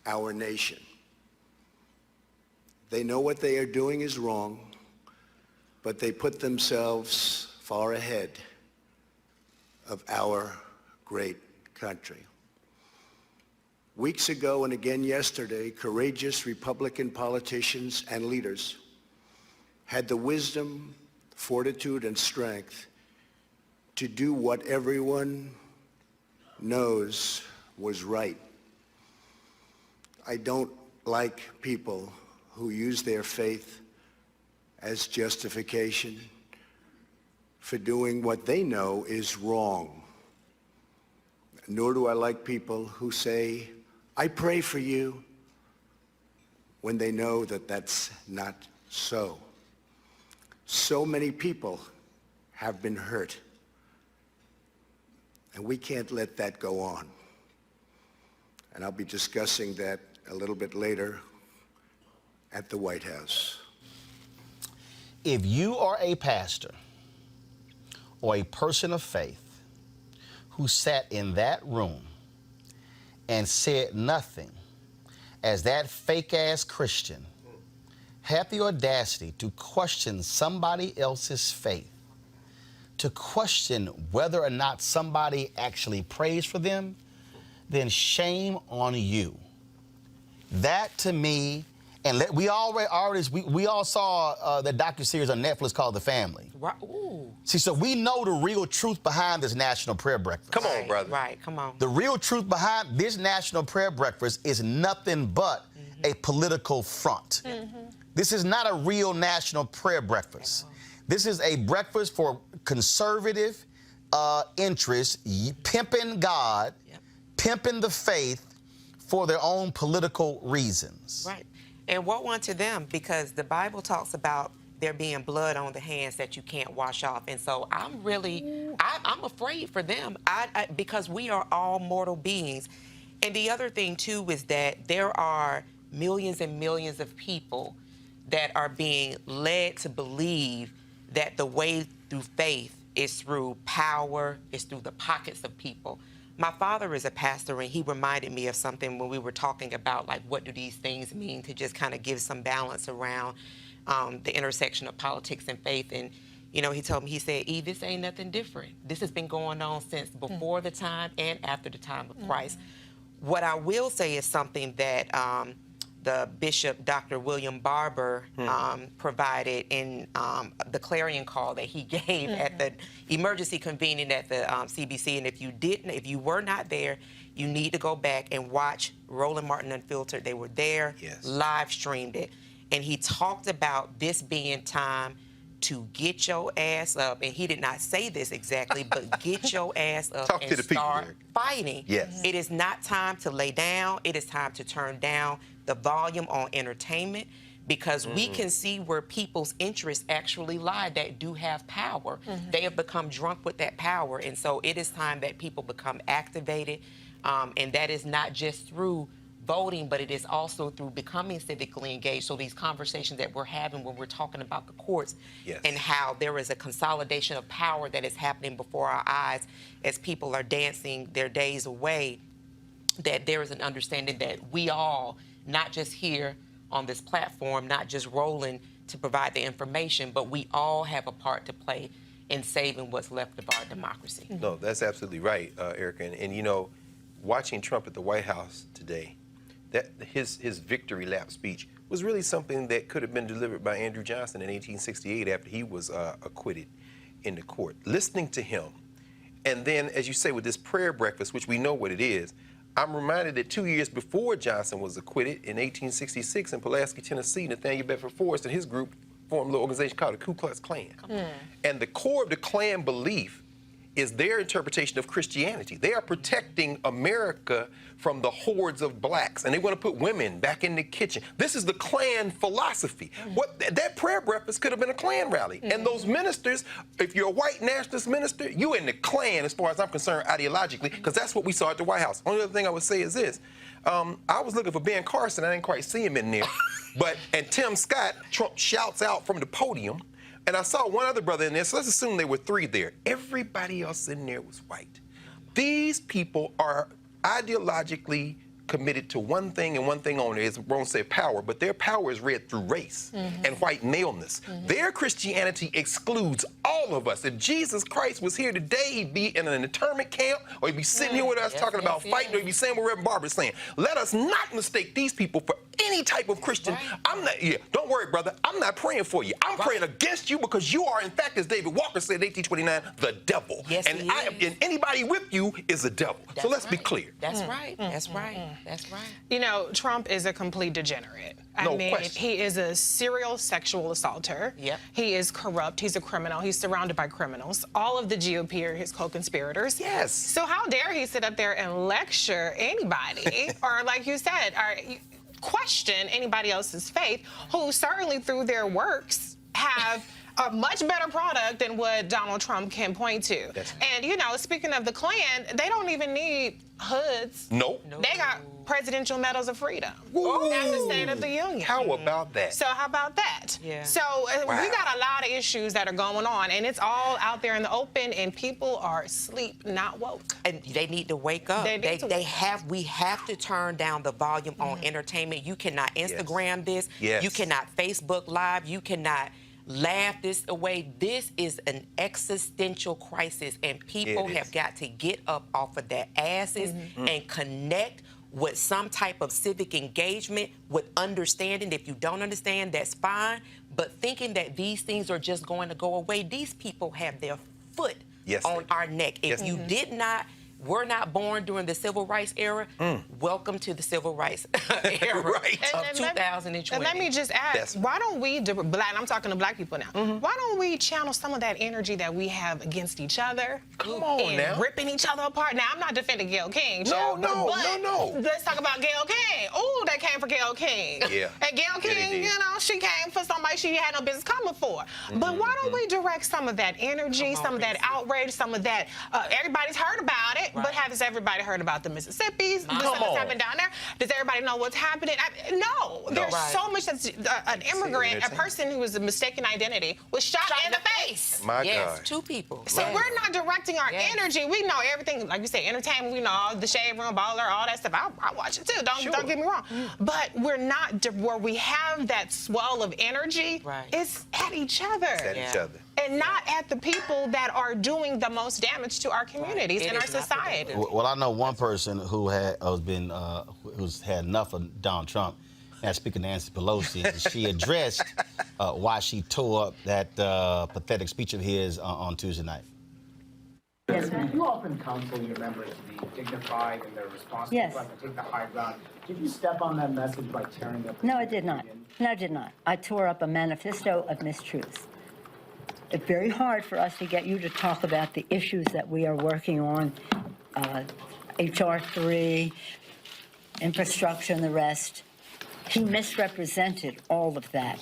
our nation. They know what they are doing is wrong, but they put themselves far ahead of our great country. Weeks ago and again yesterday, courageous Republican politicians and leaders had the wisdom, fortitude, and strength to do what everyone knows was right. I don't like people who use their faith as justification for doing what they know is wrong. nor do I like people who say, I pray for you, when they know that that's not so. So many people have been hurt, and we can't let that go on. And I'll be discussing that a little bit later at the White House. If you are a pastor or a person of faith who sat in that room and said nothing as that fake-ass Christian had the audacity to question somebody else's faith, to question whether or not somebody actually prays for them, then shame on you. That to me, and we all saw the docuseries on Netflix called The Family. Right. Ooh. See, so we know the real truth behind this National Prayer Breakfast. Come on, brother. Right, come on. The real truth behind this National Prayer Breakfast is nothing but a political front. This is not a real National Prayer Breakfast. This is a breakfast for conservative interests, pimping God, pimping the faith for their own political reasons. Right. And woe unto them, because the Bible talks about there being blood on the hands that you can't wash off. And so I'm afraid for them because we are all mortal beings. And the other thing, too, is that there are millions and millions of people that are being led to believe that the way through faith is through power, is through the pockets of people. My father is a pastor, and he reminded me of something when we were talking about, like, what do these things mean, to just kind of give some balance around the intersection of politics and faith. And, you know, he told me, he said, E, this ain't nothing different. This has been going on since before the time and after the time of Christ. What I will say is something that the Bishop, Dr. William Barber, provided in the clarion call that he gave at the emergency convening at the CBC. And if you were not there, you need to go back and watch Roland Martin Unfiltered. They were there, live streamed it. And he talked about this being time to get your ass up, and he did not say this exactly, but get your ass up and start fighting. Yes. It is not time to lay down. It is time to turn down the volume on entertainment, because we can see where people's interests actually lie that do have power. They have become drunk with that power, and so it is time that people become activated, and that is not just through voting, but it is also through becoming civically engaged. So these conversations that we're having when we're talking about the courts and how there is a consolidation of power that is happening before our eyes as people are dancing their days away, that there is an understanding that we all, not just here on this platform, not just Roland to provide the information, but we all have a part to play in saving what's left of our democracy. No, that's absolutely right, Erica. And you know, watching Trump at the White House today, that his victory lap speech was really something that could have been delivered by Andrew Johnson in 1868 after he was acquitted in the court. Listening to him, and then, as you say, with this prayer breakfast, which we know what it is, I'm reminded that 2 years before Johnson was acquitted in 1866 in Pulaski, Tennessee, Nathaniel Bedford Forrest and his group formed a little organization called the Ku Klux Klan. And the core of the Klan belief is their interpretation of Christianity. They are protecting America from the hordes of blacks, and they want to put women back in the kitchen. This is the Klan philosophy. That prayer breakfast could have been a Klan rally. And those ministers, if you're a white nationalist minister, you in the Klan as far as I'm concerned ideologically, because that's what we saw at the White House. Only other thing I would say is this. I was looking for Ben Carson. I didn't quite see him in there. And Tim Scott, Trump shouts out from the podium. And I saw one other brother in there, so let's assume there were three there. Everybody else in there was white. These people are ideologically committed to one thing and one thing only. As Ron said, power, but their power is read through race and white maleness. Their Christianity excludes all of us. If Jesus Christ was here today, he'd be in an internment camp, or he'd be sitting here with us talking about fighting, or he'd be saying what Reverend Barbara's saying. Let us not mistake these people for any type of Christian. I'm not, don't worry, brother, I'm not praying for you. I'm praying against you, because you are, in fact, as David Walker said in 1829, the devil. And anybody with you is a devil. So let's be clear. That's right. That's right. That's right. You know, Trump is a complete degenerate. I No mean, question. he is a serial sexual assaulter. Yep. He is corrupt. He's a criminal. He's surrounded by criminals. All of the GOP are his co-conspirators. Yes. So how dare he sit up there and lecture anybody, or like you said, question anybody else's faith, who certainly through their works have a much better product than what Donald Trump can point to. And, you know, speaking of the Klan, they don't even need hoods. Nope. They got Presidential Medals of Freedom at the State of the Union. How about that? So how about that? Yeah. So we got a lot of issues that are going on, and it's all out there in the open, and people are asleep, not woke. And they need to wake up. We have to turn down the volume on entertainment. You cannot Instagram this. Yes. You cannot Facebook Live. You cannot laugh this away. This is an existential crisis, and people have got to get up off of their asses and connect with some type of civic engagement, with understanding. If you don't understand, that's fine. But thinking that these things are just going to go away, these people have their foot on our neck. If you were not born during the civil rights era, welcome to the civil rights era of 2020. And let me just ask, why don't we, I'm talking to black people now, why don't we channel some of that energy that we have against each other? Come on and now. ripping each other apart. Now, I'm not defending Gayle King. No. Let's talk about Gayle King. Ooh, that came for Gayle King. Yeah. And Gayle King, you know, she came for somebody she had no business coming for. But why don't we direct some of that energy, some of that outrage, some of that, everybody's heard about it, but has everybody heard about the Mississippis? What's happening down there? Does everybody know what's happening? No. There's so much that's an immigrant, a person who was a mistaken identity, was shot in the face. My yes, God. 2 people. So we're not directing our energy. We know everything, like you say, entertainment. We know all the Shade Room, Baller, all that stuff. I watch it too. Don't get me wrong. But we're not where we have that swell of energy. It's at each other. It's at each other. And not at the people that are doing the most damage to our communities and our society. Well, I know one person who who's had enough of Donald Trump. That's Speaker Nancy Pelosi. And she addressed why she tore up that pathetic speech of his on Tuesday night. Yes, ma'am. You often counsel your members to be dignified in their response to questions, take the high ground. Did you step on that message by tearing up? No, I did not. No, I did not. I tore up a manifesto of mistruths. It's very hard for us to get you to talk about the issues that we are working on, HR 3, infrastructure, and the rest. He misrepresented all of that.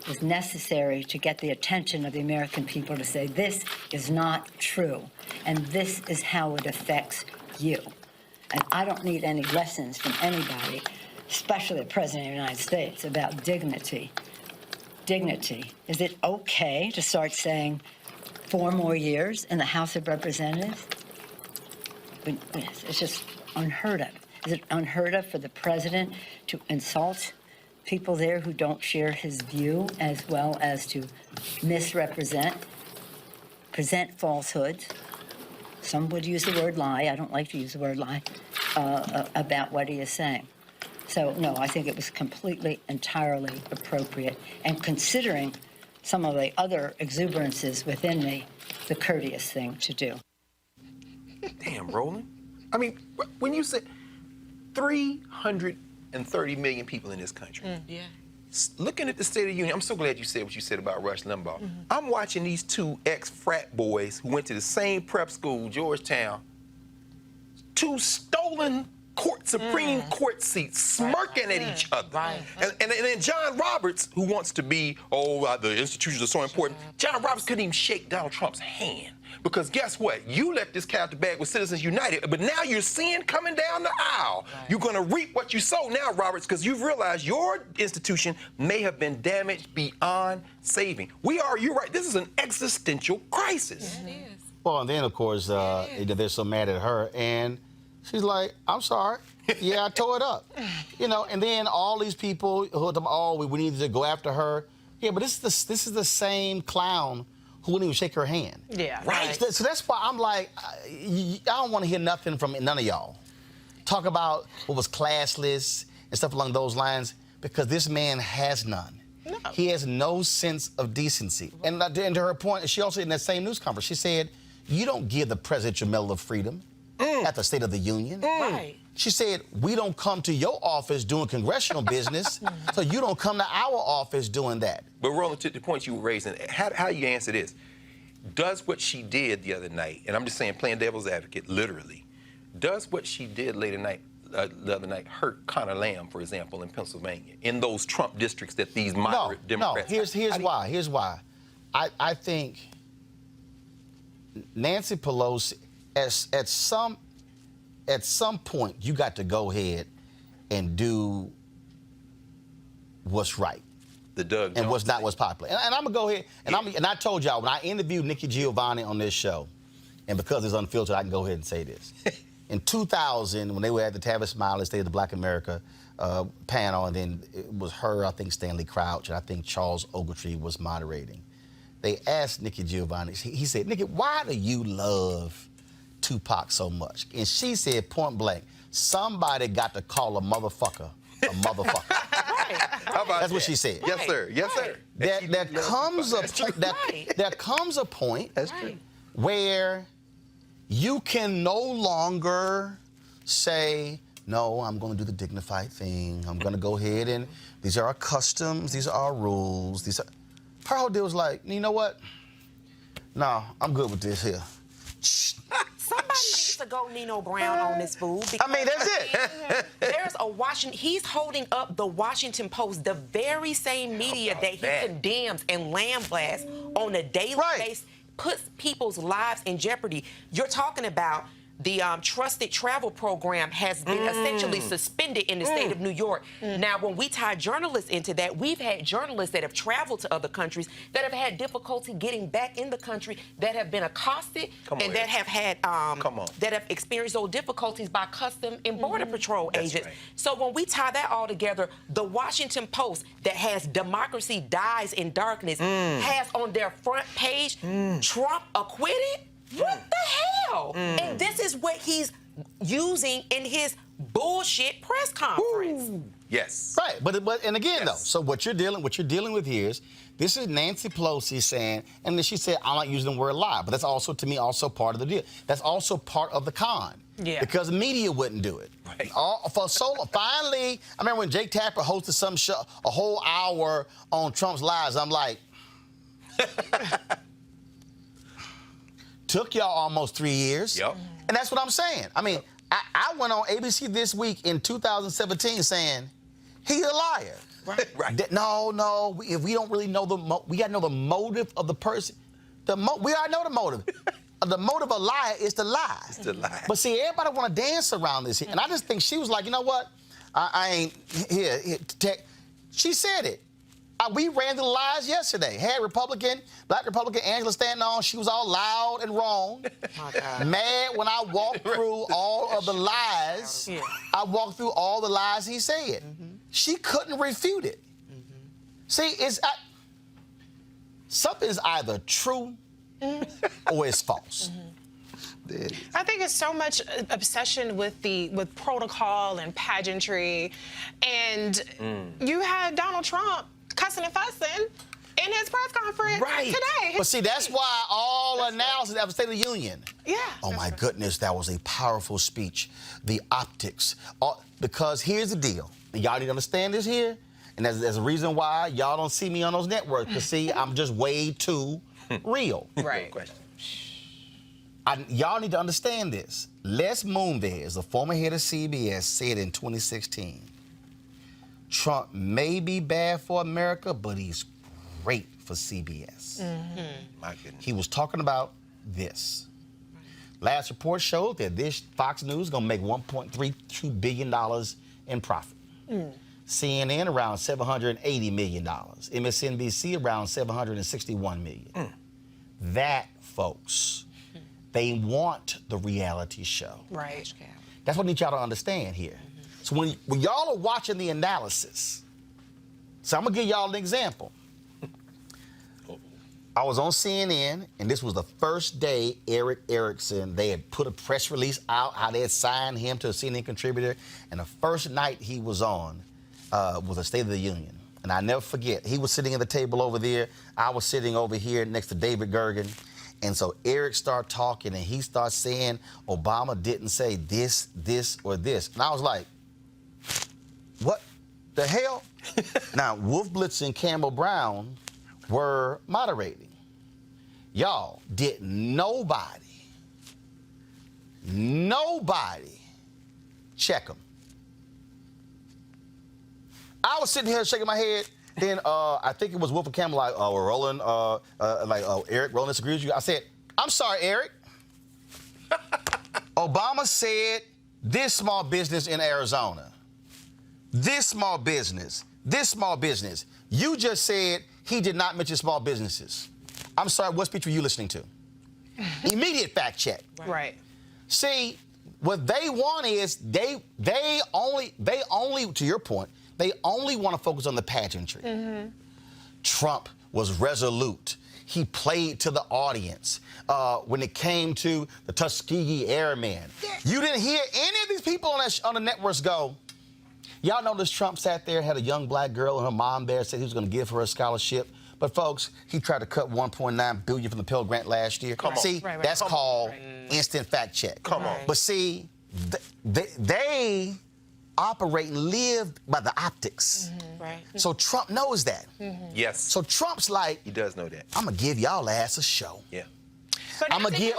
It was necessary to get the attention of the American people to say, this is not true, and this is how it affects you. And I don't need any lessons from anybody, especially the President of the United States, about dignity. Dignity. Is it okay to start saying 4 more years in the House of Representatives? It's just unheard of. Is it unheard of for the president to insult people there who don't share his view, as well as to misrepresent, present falsehoods? Some would use the word lie. I don't like to use the word lie about what he is saying. So, no, I think it was completely, entirely appropriate. And considering some of the other exuberances within me, the courteous thing to do. Damn, Roland. I mean, when you say 330 million people in this country. Looking at the State of the Union, I'm so glad you said what you said about Rush Limbaugh. I'm watching these 2 ex-frat boys who went to the same prep school, Georgetown, 2 stolen Supreme Court seats, smirking at each other. And then John Roberts, who wants to be, the institutions are so important, John Roberts couldn't even shake Donald Trump's hand. Because guess what? You let this cat out the bag with Citizens United, but now you're seeing coming down the aisle. You're going to reap what you sow now, Roberts, because you've realized your institution may have been damaged beyond saving. You're right, this is an existential crisis. It is. Well, and then, of course, they're so mad at her, and she's like, I'm sorry. Yeah, I tore it up. You know, and then all these people who we need to go after her. Yeah, but this is the same clown who wouldn't even shake her hand. Yeah. Right. So that's why I'm like, I don't want to hear nothing from none of y'all. Talk about what was classless and stuff along those lines, because this man has none. No. He has no sense of decency. And to her point, she also, in that same news conference, she said, you don't give the president your Medal of Freedom. at the State of the Union. Right. She said, we don't come to your office doing congressional business, so you don't come to our office doing that. But Roland, to the point you were raising, how do you answer this? Does what she did the other night, and I'm just saying playing devil's advocate, literally, does what she did the other night hurt Connor Lamb, for example, in Pennsylvania, in those Trump districts that these moderate Democrats... No, here's why. I think Nancy Pelosi, at some point, you got to go ahead and do what's right. The Doug and what's Jones not thing. what's popular. And I'm going to go ahead, and I told y'all, when I interviewed Nikki Giovanni on this show, and because it's unfiltered, I can go ahead and say this. In 2000, when they were at the Tavis Smiley State of the Black America panel, and then it was her, I think Stanley Crouch, and I think Charles Ogletree was moderating. They asked Nikki Giovanni, he said, Nikki, why do you love Tupac so much? And she said, point blank, somebody got to call a motherfucker a motherfucker. How about That's what she said. Yes, sir. Yes, sir. There comes a point That's true. where you can no longer say, no, I'm going to do the dignified thing. I'm going to go ahead and these are our customs. These are our rules. Her whole deal was like, you know what? No, I'm good with this here. Somebody needs to go Nino Brown on this fool. I mean, that's it. There's a he's holding up the Washington Post, the very same media that he condemns and lamblasts on a daily basis, puts people's lives in jeopardy. You're talking about the trusted travel program has been essentially suspended in the state of New York. Now, when we tie journalists into that, we've had journalists that have traveled to other countries that have had difficulty getting back in the country, that have been accosted, that have had that have experienced those difficulties by Custom and Border Patrol agents. Right. So when we tie that all together, the Washington Post that has democracy dies in darkness has on their front page Trump acquitted. What the hell? And this is what he's using in his bullshit press conference. Yes. Right, but and again though, so what you're dealing with here is this is Nancy Pelosi saying, and then she said, I'm not using the word lie, but that's also to me also part of the deal. That's also part of the con. Yeah. Because the media wouldn't do it. Right. Finally, I remember when Jake Tapper hosted some show, a whole hour on Trump's lies. I'm like. Took y'all almost 3 years. Yep. And that's what I'm saying. I mean, I went on ABC This Week in 2017 saying, he's a liar. Right. No, we don't really know we got to know the motive of the person. We already know the motive. The motive of a liar is to lie. It's to lie. But see, everybody want to dance around this. And I just think she was like, you know what? I ain't here. She said it. We ran the lies yesterday. Had Black Republican Angela standing on. She was all loud and wrong. My God. Mad when I walked through all of the lies. Yeah. I walked through all the lies he said. She couldn't refute it. See, something's either true or it's false. I think it's so much obsession with protocol and pageantry, and you had Donald Trump cussing and fussing in his press conference today. But see, that's why all analysis of the State of the Union. Yeah. Oh my goodness, that was a powerful speech. The optics. Because here's the deal. Y'all need to understand this here. And there's a reason why y'all don't see me on those networks. Because see, I'm just way too real. Right. Y'all need to understand this. Les Moonves, the former head of CBS, said in 2016, Trump may be bad for America, but he's great for CBS. My goodness. He was talking about this. Last report showed that this Fox News is going to make $1.32 billion in profit. CNN around $780 million. MSNBC around $761 million. That, folks, they want the reality show. Right. That's what I need y'all to understand here. So when y'all are watching the analysis, so I'm going to give y'all an example. I was on CNN, and this was the first day Eric Erickson, they had put a press release out, how they had signed him to a CNN contributor, and the first night he was on was a State of the Union. And I never forget, he was sitting at the table over there, I was sitting over here next to David Gergen, And so Eric started talking, and he started saying Obama didn't say this, this, or this. And I was like, what the hell? Now, Wolf Blitz and Campbell Brown were moderating. Y'all, did nobody check them? I was sitting here shaking my head. Then I think it was Wolf and Campbell like, oh, Roland, Eric, Roland disagrees with you. I said, I'm sorry, Eric. Obama said this small business in Arizona. This small business. You just said he did not mention small businesses. I'm sorry, what speech were you listening to? Immediate fact check. Right. See, what they want is they only, to your point, they only want to focus on the pageantry. Mm-hmm. Trump was resolute. He played to the audience. When it came to the Tuskegee Airmen, you didn't hear any of these people on the networks go, y'all notice Trump sat there, had a young black girl, and her mom there said he was going to give her a scholarship. But folks, he tried to cut $1.9 billion from the Pell Grant last year. Come on. See, that's called instant fact check. Come on. But see, they operate and live by the optics. Mm-hmm. Right. So Trump knows that. Mm-hmm. Yes. So Trump's like, he does know that. I'm gonna give y'all ass a show. Yeah. I'm gonna give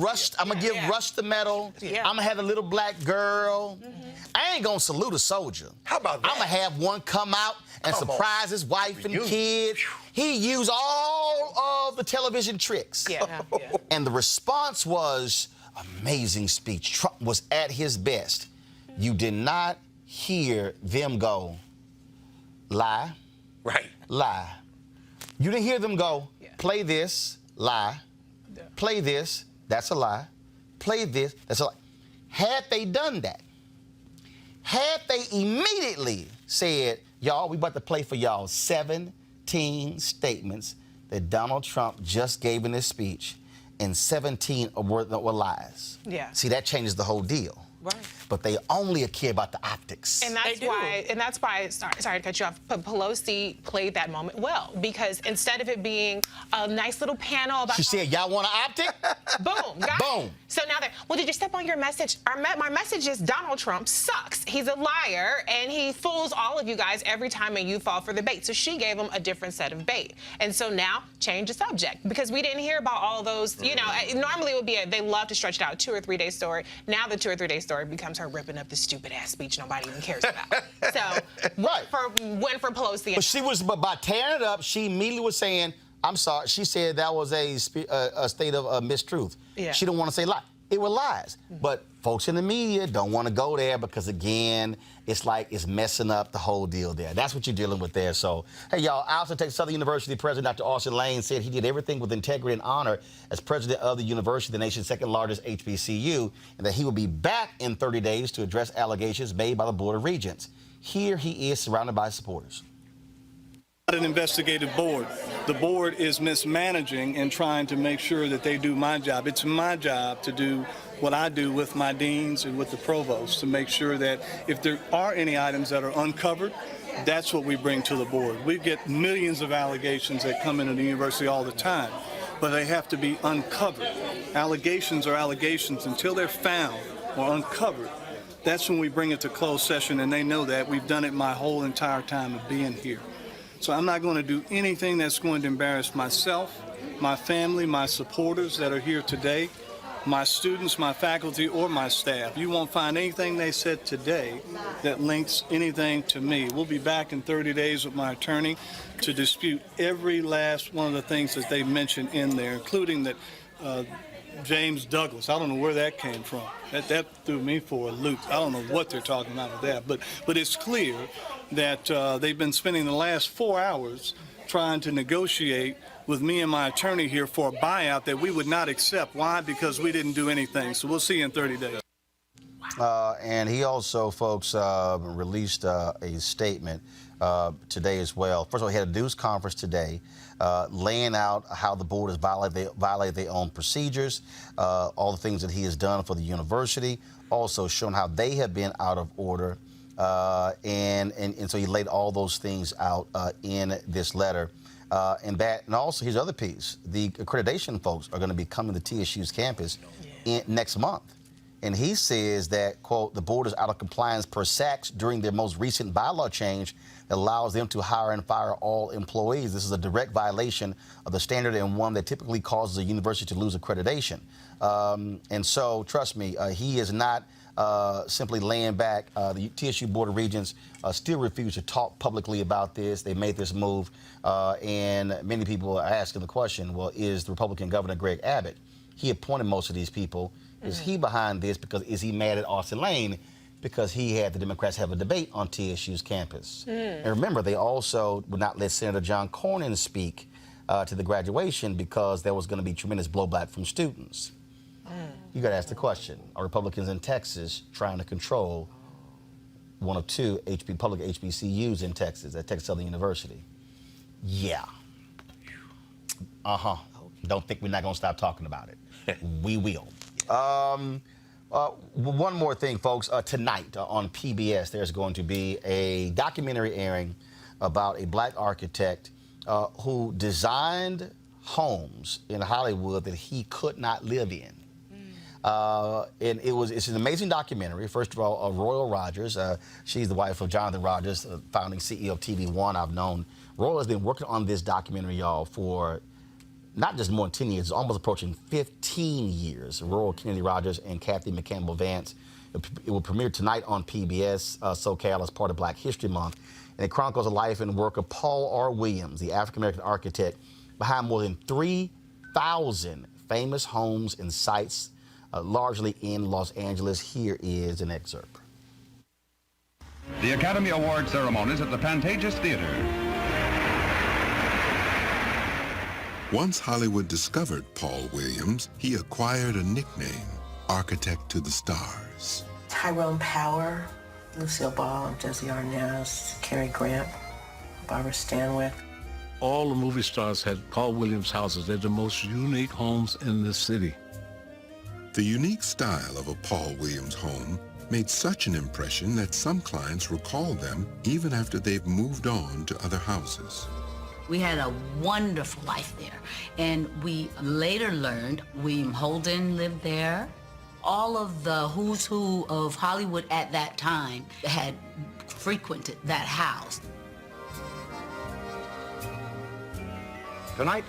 Rush the medal. Yeah. I'm gonna have a little black girl. Mm-hmm. I ain't gonna salute a soldier. How about that? I'm gonna have one come out and surprise his wife and kids. He used all of the television tricks. Yeah. And the response was amazing speech. Trump was at his best. You did not hear them go, lie. Right. Lie. You didn't hear them go, play this, lie. Play this, that's a lie. Play this, that's a lie. Had they done that, had they immediately said, y'all, we about to play for y'all 17 statements that Donald Trump just gave in his speech, and 17 were lies. Yeah. See, that changes the whole deal. Right. But they only care about the optics. And that's why, sorry to cut you off, but Pelosi played that moment well, because instead of it being a nice little panel about... She said, y'all want an optic? Boom. Got Boom. It. So now that, well, did you step on your message? My message is Donald Trump sucks. He's a liar, and he fools all of you guys every time, and you fall for the bait. So she gave him a different set of bait. And so now, change the subject, because we didn't hear about all those, you know, normally it would be, they love to stretch it out, a 2 or 3 day story. Now the 2 or 3 day story becomes her ripping up the stupid ass speech nobody even cares about. So, went for Pelosi. But by tearing it up, she immediately was saying, I'm sorry. She said that was a state of mistruth. Yeah. She didn't want to say lie. It were lies. Mm-hmm. But folks in the media don't want to go there because, again, it's like it's messing up the whole deal there. That's what you're dealing with there. So, hey, y'all, Austin Texas Southern University President Dr. Austin Lane said he did everything with integrity and honor as president of the university, the nation's second largest HBCU, and that he will be back in 30 days to address allegations made by the Board of Regents. Here he is surrounded by supporters. An investigative board. The board is mismanaging and trying to make sure that they do my job. It's my job to do what I do with my deans and with the provost to make sure that if there are any items that are uncovered, that's what we bring to the board. We get millions of allegations that come into the university all the time, but they have to be uncovered. Allegations are allegations until they're found or uncovered. That's when we bring it to closed session, and they know that. We've done it my whole entire time of being here. So I'm not going to do anything that's going to embarrass myself, my family, my supporters that are here today, my students, my faculty, or my staff. You won't find anything they said today that links anything to me. We'll be back in 30 days with my attorney to dispute every last one of the things that they mentioned in there, including that James Douglas. I don't know where that came from. That threw me for a loop. I don't know what they're talking about with that. But it's clear that they've been spending the last 4 hours trying to negotiate with me and my attorney here for a buyout that we would not accept. Why? Because we didn't do anything. So we'll see you in 30 days. And he also, folks, released a statement today as well. First of all, he had a news conference today laying out how the board has violated their own procedures, all the things that he has done for the university, also showing how they have been out of order. And so he laid all those things out in this letter. And also, here's the other piece. The accreditation folks are going to be coming to TSU's campus next month. And he says that, quote, the board is out of compliance per SACS during their most recent bylaw change that allows them to hire and fire all employees. This is a direct violation of the standard and one that typically causes a university to lose accreditation. And so, trust me, he is not simply laying back. The TSU Board of Regents still refuse to talk publicly about this. They made this move, and many people are asking the question, well, is the Republican Governor Greg Abbott, he appointed most of these people, is he behind this because is he mad at Austin Lane because he had the Democrats have a debate on TSU's campus? And remember, they also would not let Senator John Cornyn speak to the graduation because there was going to be tremendous blowback from students. You got to ask the question, are Republicans in Texas trying to control one of two public HBCUs in Texas at Texas Southern University? Yeah. Don't think we're not going to stop talking about it. We will. One more thing, folks. Tonight on PBS, there's going to be a documentary airing about a black architect who designed homes in Hollywood that he could not live in. And it's an amazing documentary. First of all, Royal Rogers. She's the wife of Jonathan Rogers, founding CEO of TV One. I've known Royal has been working on this documentary, y'all, for not just more than 10 years, it's almost approaching 15 years. Royal Kennedy Rogers and Kathy McCampbell Vance. It will premiere tonight on PBS SoCal as part of Black History Month. And it chronicles the life and work of Paul R. Williams, the African-American architect behind more than 3,000 famous homes and sites, largely in Los Angeles. Here is an excerpt. The Academy Award ceremonies at the Pantages Theater. Once Hollywood discovered Paul Williams, he acquired a nickname, Architect to the Stars. Tyrone Power, Lucille Ball, Jesse Arnaz, Cary Grant, Barbara Stanwyck. All the movie stars had Paul Williams houses. They're the most unique homes in the city. The unique style of a Paul Williams home made such an impression that some clients recall them even after they've moved on to other houses. We had a wonderful life there, and we later learned William Holden lived there. All of the who's who of Hollywood at that time had frequented that house. Tonight,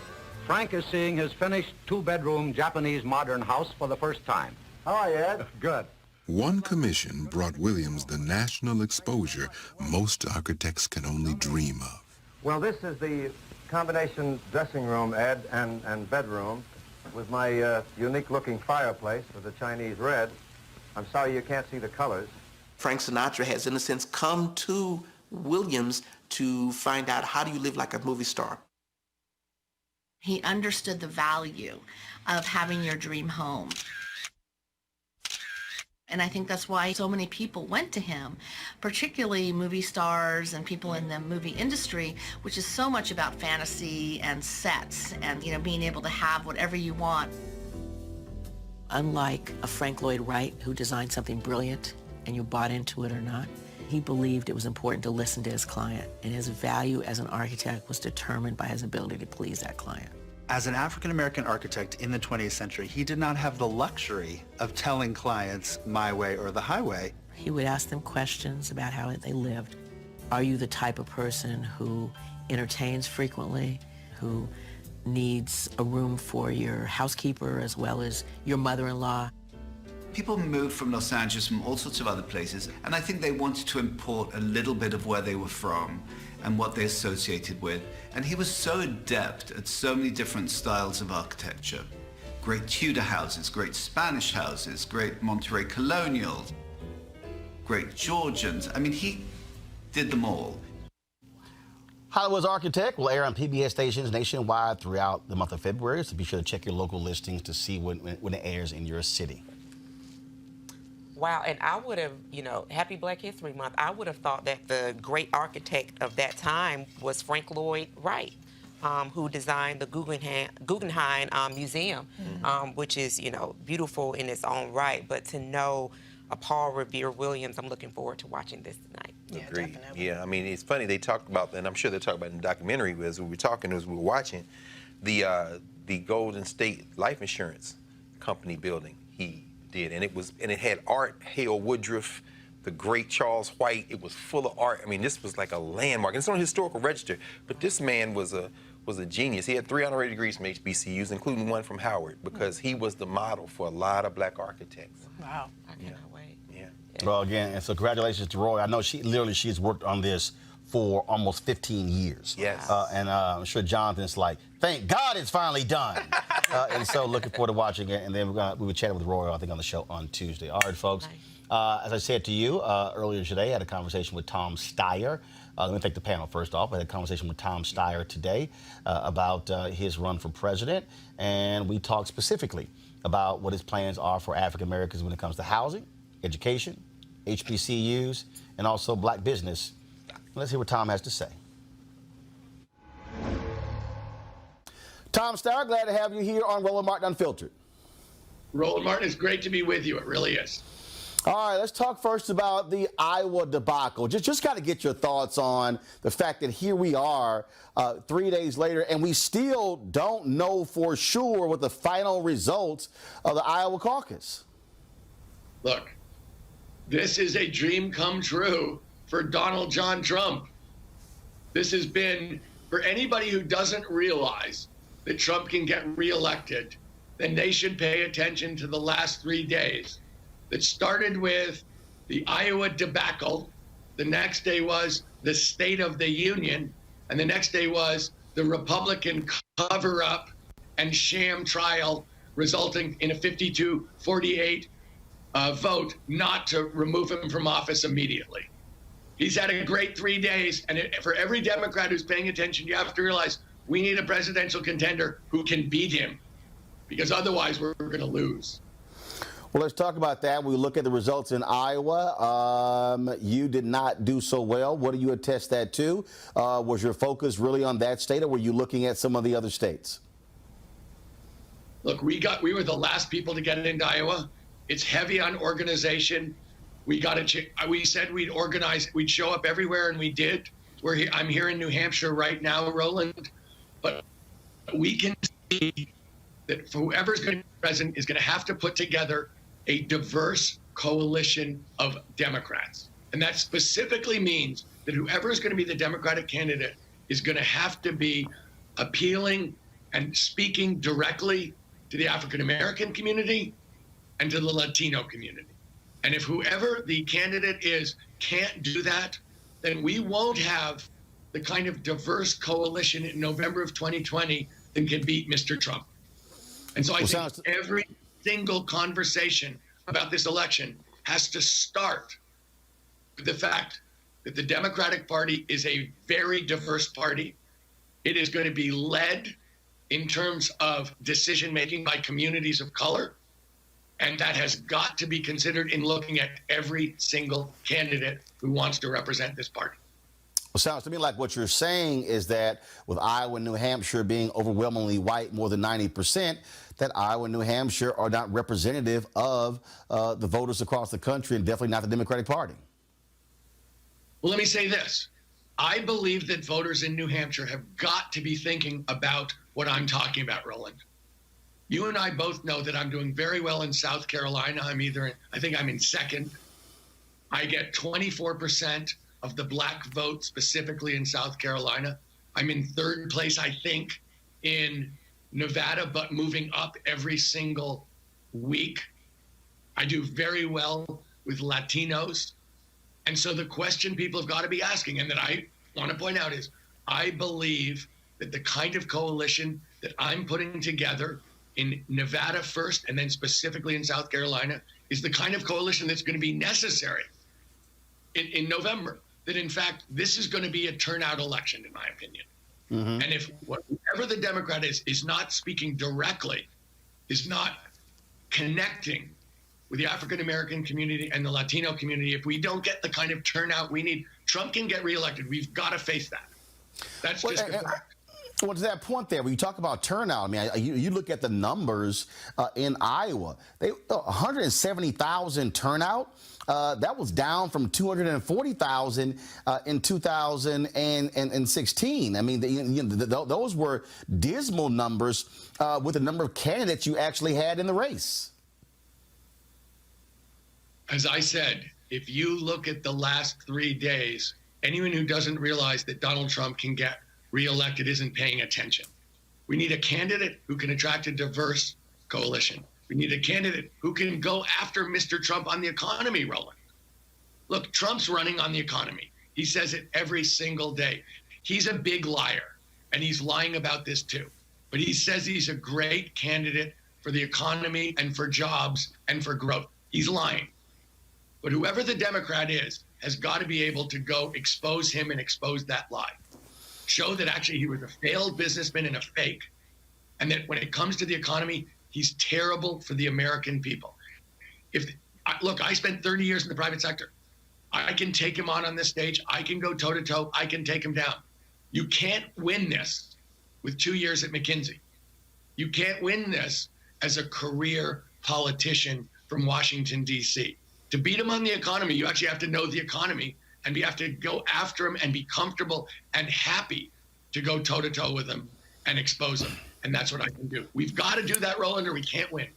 Frank is seeing his finished two-bedroom Japanese modern house for the first time. How are you, Ed? Good. One commission brought Williams the national exposure most architects can only dream of. Well, this is the combination dressing room, Ed, and bedroom with my unique-looking fireplace with the Chinese red. I'm sorry you can't see the colors. Frank Sinatra has, in a sense, come to Williams to find out how do you live like a movie star. He understood the value of having your dream home. And I think that's why so many people went to him, particularly movie stars and people in the movie industry, which is so much about fantasy and sets and, you know, being able to have whatever you want. Unlike a Frank Lloyd Wright who designed something brilliant and you bought into it or not, he believed it was important to listen to his client, and his value as an architect was determined by his ability to please that client. As an African-American architect in the 20th century, he did not have the luxury of telling clients my way or the highway. He would ask them questions about how they lived. Are you the type of person who entertains frequently, who needs a room for your housekeeper as well as your mother-in-law? People moved from Los Angeles, from all sorts of other places, and I think they wanted to import a little bit of where they were from and what they associated with. And he was so adept at so many different styles of architecture. Great Tudor houses, great Spanish houses, great Monterey Colonials, great Georgians. I mean, he did them all. Hollywood's Architect will air on PBS stations nationwide throughout the month of February, so be sure to check your local listings to see when it airs in your city. Wow, and I would have, you know, happy Black History Month, I would have thought that the great architect of that time was Frank Lloyd Wright, who designed the Guggenheim Museum, which is, you know, beautiful in its own right. But to know Paul Revere Williams. I'm looking forward to watching this tonight. Yeah, Agreed. definitely. Yeah, I mean, it's funny, they talked about, and I'm sure they talked about in the documentary as we were talking, as we were watching, the Golden State Life Insurance Company building he did. And it had Art Hale Woodruff, the great Charles White. It was full of art. I mean, this was like a landmark. It's on the historical register, but this man was a genius. He had 3 honorary degrees from HBCUs, including one from Howard, because he was the model for a lot of black architects. Wow. I cannot wait. Yeah. Well, again, and so congratulations to Roy. I know she's worked on this for almost 15 years. Yes. And I'm sure Jonathan's like, thank God it's finally done. And so looking forward to watching it. And then we would chat with Roy, I think, on the show on Tuesday. All right, folks. As I said to you earlier today, I had a conversation with Tom Steyer. Let me thank the panel first off. I had a conversation with Tom Steyer today about his run for president. And we talked specifically about what his plans are for African Americans when it comes to housing, education, HBCUs, and also black business. Let's hear what Tom has to say. Tom Steyer, glad to have you here on Roland Martin Unfiltered. Roland Martin, it's great to be with you. It really is. All right, let's talk first about the Iowa debacle. Just got to get your thoughts on the fact that here we are 3 days later, and we still don't know for sure what the final results of the Iowa caucus. Look, this is a dream come true for Donald John Trump. This has been, for anybody who doesn't realize that Trump can get reelected, then they should pay attention to the last 3 days. That started with the Iowa debacle. The next day was the State of the Union. And the next day was the Republican cover-up and sham trial resulting in a 52-48 vote not to remove him from office immediately. He's had a great 3 days. And for every Democrat who's paying attention, you have to realize we need a presidential contender who can beat him, because otherwise we're going to lose. Well, let's talk about that. We look at the results in Iowa. You did not do so well. What do you attest that to? Was your focus really on that state, or were you looking at some of the other states? Look, we were the last people to get into Iowa. It's heavy on organization. We said we'd organize, we'd show up everywhere, and we did. I'm here in New Hampshire right now, Roland, but we can see that whoever's going to be president is going to have to put together a diverse coalition of Democrats. And that specifically means that whoever is going to be the Democratic candidate is going to have to be appealing and speaking directly to the African American community and to the Latino community. And if whoever the candidate is can't do that, then we won't have the kind of diverse coalition in November of 2020 that can beat Mr. Trump. And so I think every single conversation about this election has to start with the fact that the Democratic Party is a very diverse party. It is going to be led in terms of decision-making by communities of color. And that has got to be considered in looking at every single candidate who wants to represent this party. Well, sounds to me like what you're saying is that with Iowa and New Hampshire being overwhelmingly white, more than 90%, that Iowa and New Hampshire are not representative of the voters across the country, and definitely not the Democratic Party. Well, let me say this. I believe that voters in New Hampshire have got to be thinking about what I'm talking about, Roland. You and I both know that I'm doing very well in South Carolina. I think I'm in second. I get 24% of the black vote specifically in South Carolina. I'm in third place, I think, in Nevada, but moving up every single week. I do very well with Latinos. And so the question people have got to be asking, and that I want to point out, is I believe that the kind of coalition that I'm putting together in Nevada first, and then specifically in South Carolina, is the kind of coalition that's going to be necessary in November. That in fact, this is going to be a turnout election, in my opinion. Mm-hmm. And if whoever the Democrat is not speaking directly, is not connecting with the African American community and the Latino community, if we don't get the kind of turnout we need, Trump can get reelected. We've got to face that. That's just a fact. Well, to that point there, when you talk about turnout, I mean, you look at the numbers in Iowa, 170,000 turnout. That was down from 240,000 in 2016. I mean, those were dismal numbers with the number of candidates you actually had in the race. As I said, if you look at the last 3 days, anyone who doesn't realize that Donald Trump can get reelected isn't paying attention. We need a candidate who can attract a diverse coalition. We need a candidate who can go after Mr. Trump on the economy, Roland. Look, Trump's running on the economy. He says it every single day. He's a big liar, and he's lying about this too. But he says he's a great candidate for the economy and for jobs and for growth. He's lying. But whoever the Democrat is has got to be able to go expose him and expose that lie. Show that actually he was a failed businessman and a fake, and that when it comes to the economy, he's terrible for the American people. Look, I spent 30 years in the private sector. I can take him on this stage. I can go toe-to-toe. I can take him down. You can't win this with 2 years at McKinsey. You can't win this as a career politician from Washington, D.C. To beat him on the economy, you actually have to know the economy, and you have to go after him and be comfortable and happy to go toe-to-toe with him and expose him. And that's what I can do. We've got to do that, Roland, or we can't win.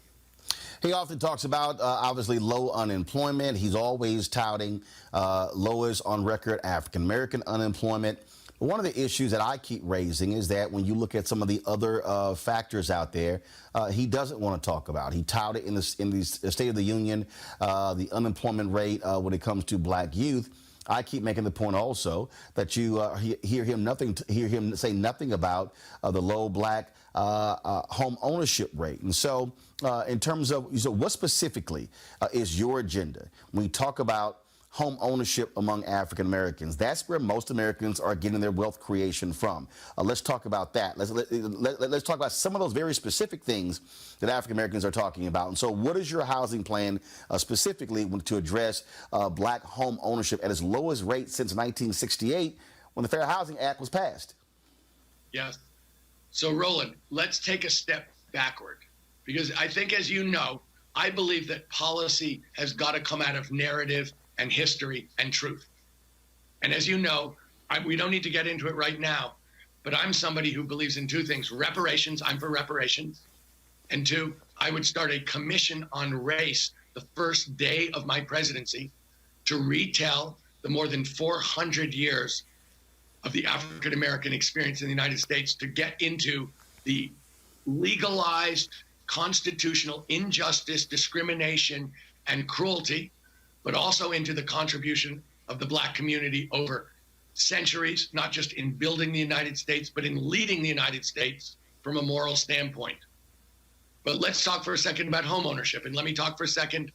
He often talks about, obviously, low unemployment. He's always touting lowest on record African-American unemployment. One of the issues that I keep raising is that when you look at some of the other factors out there, he doesn't want to talk about. He touted in the State of the Union the unemployment rate when it comes to black youth. I keep making the point also that you hear him say nothing about the low black home ownership rate. And so in terms of, what specifically is your agenda when we talk about home ownership among African Americans? That's where most Americans are getting their wealth creation from. Let's talk about that. Let's talk about some of those very specific things that African Americans are talking about. And so what is your housing plan specifically to address black home ownership at its lowest rate since 1968 when the Fair Housing Act was passed? Yes. So, Roland, let's take a step backward, because I think, as you know, I believe that policy has got to come out of narrative and history and truth. And as you know, we don't need to get into it right now, but I'm somebody who believes in two things: reparations. I'm for reparations. And two, I would start a commission on race the first day of my presidency to retell the more than 400 years of the African American experience in the United States, to get into the legalized constitutional injustice, discrimination, and cruelty, but also into the contribution of the black community over centuries, not just in building the United States, but in leading the United States from a moral standpoint. But let's talk for a second about home ownership. And let me talk for a second.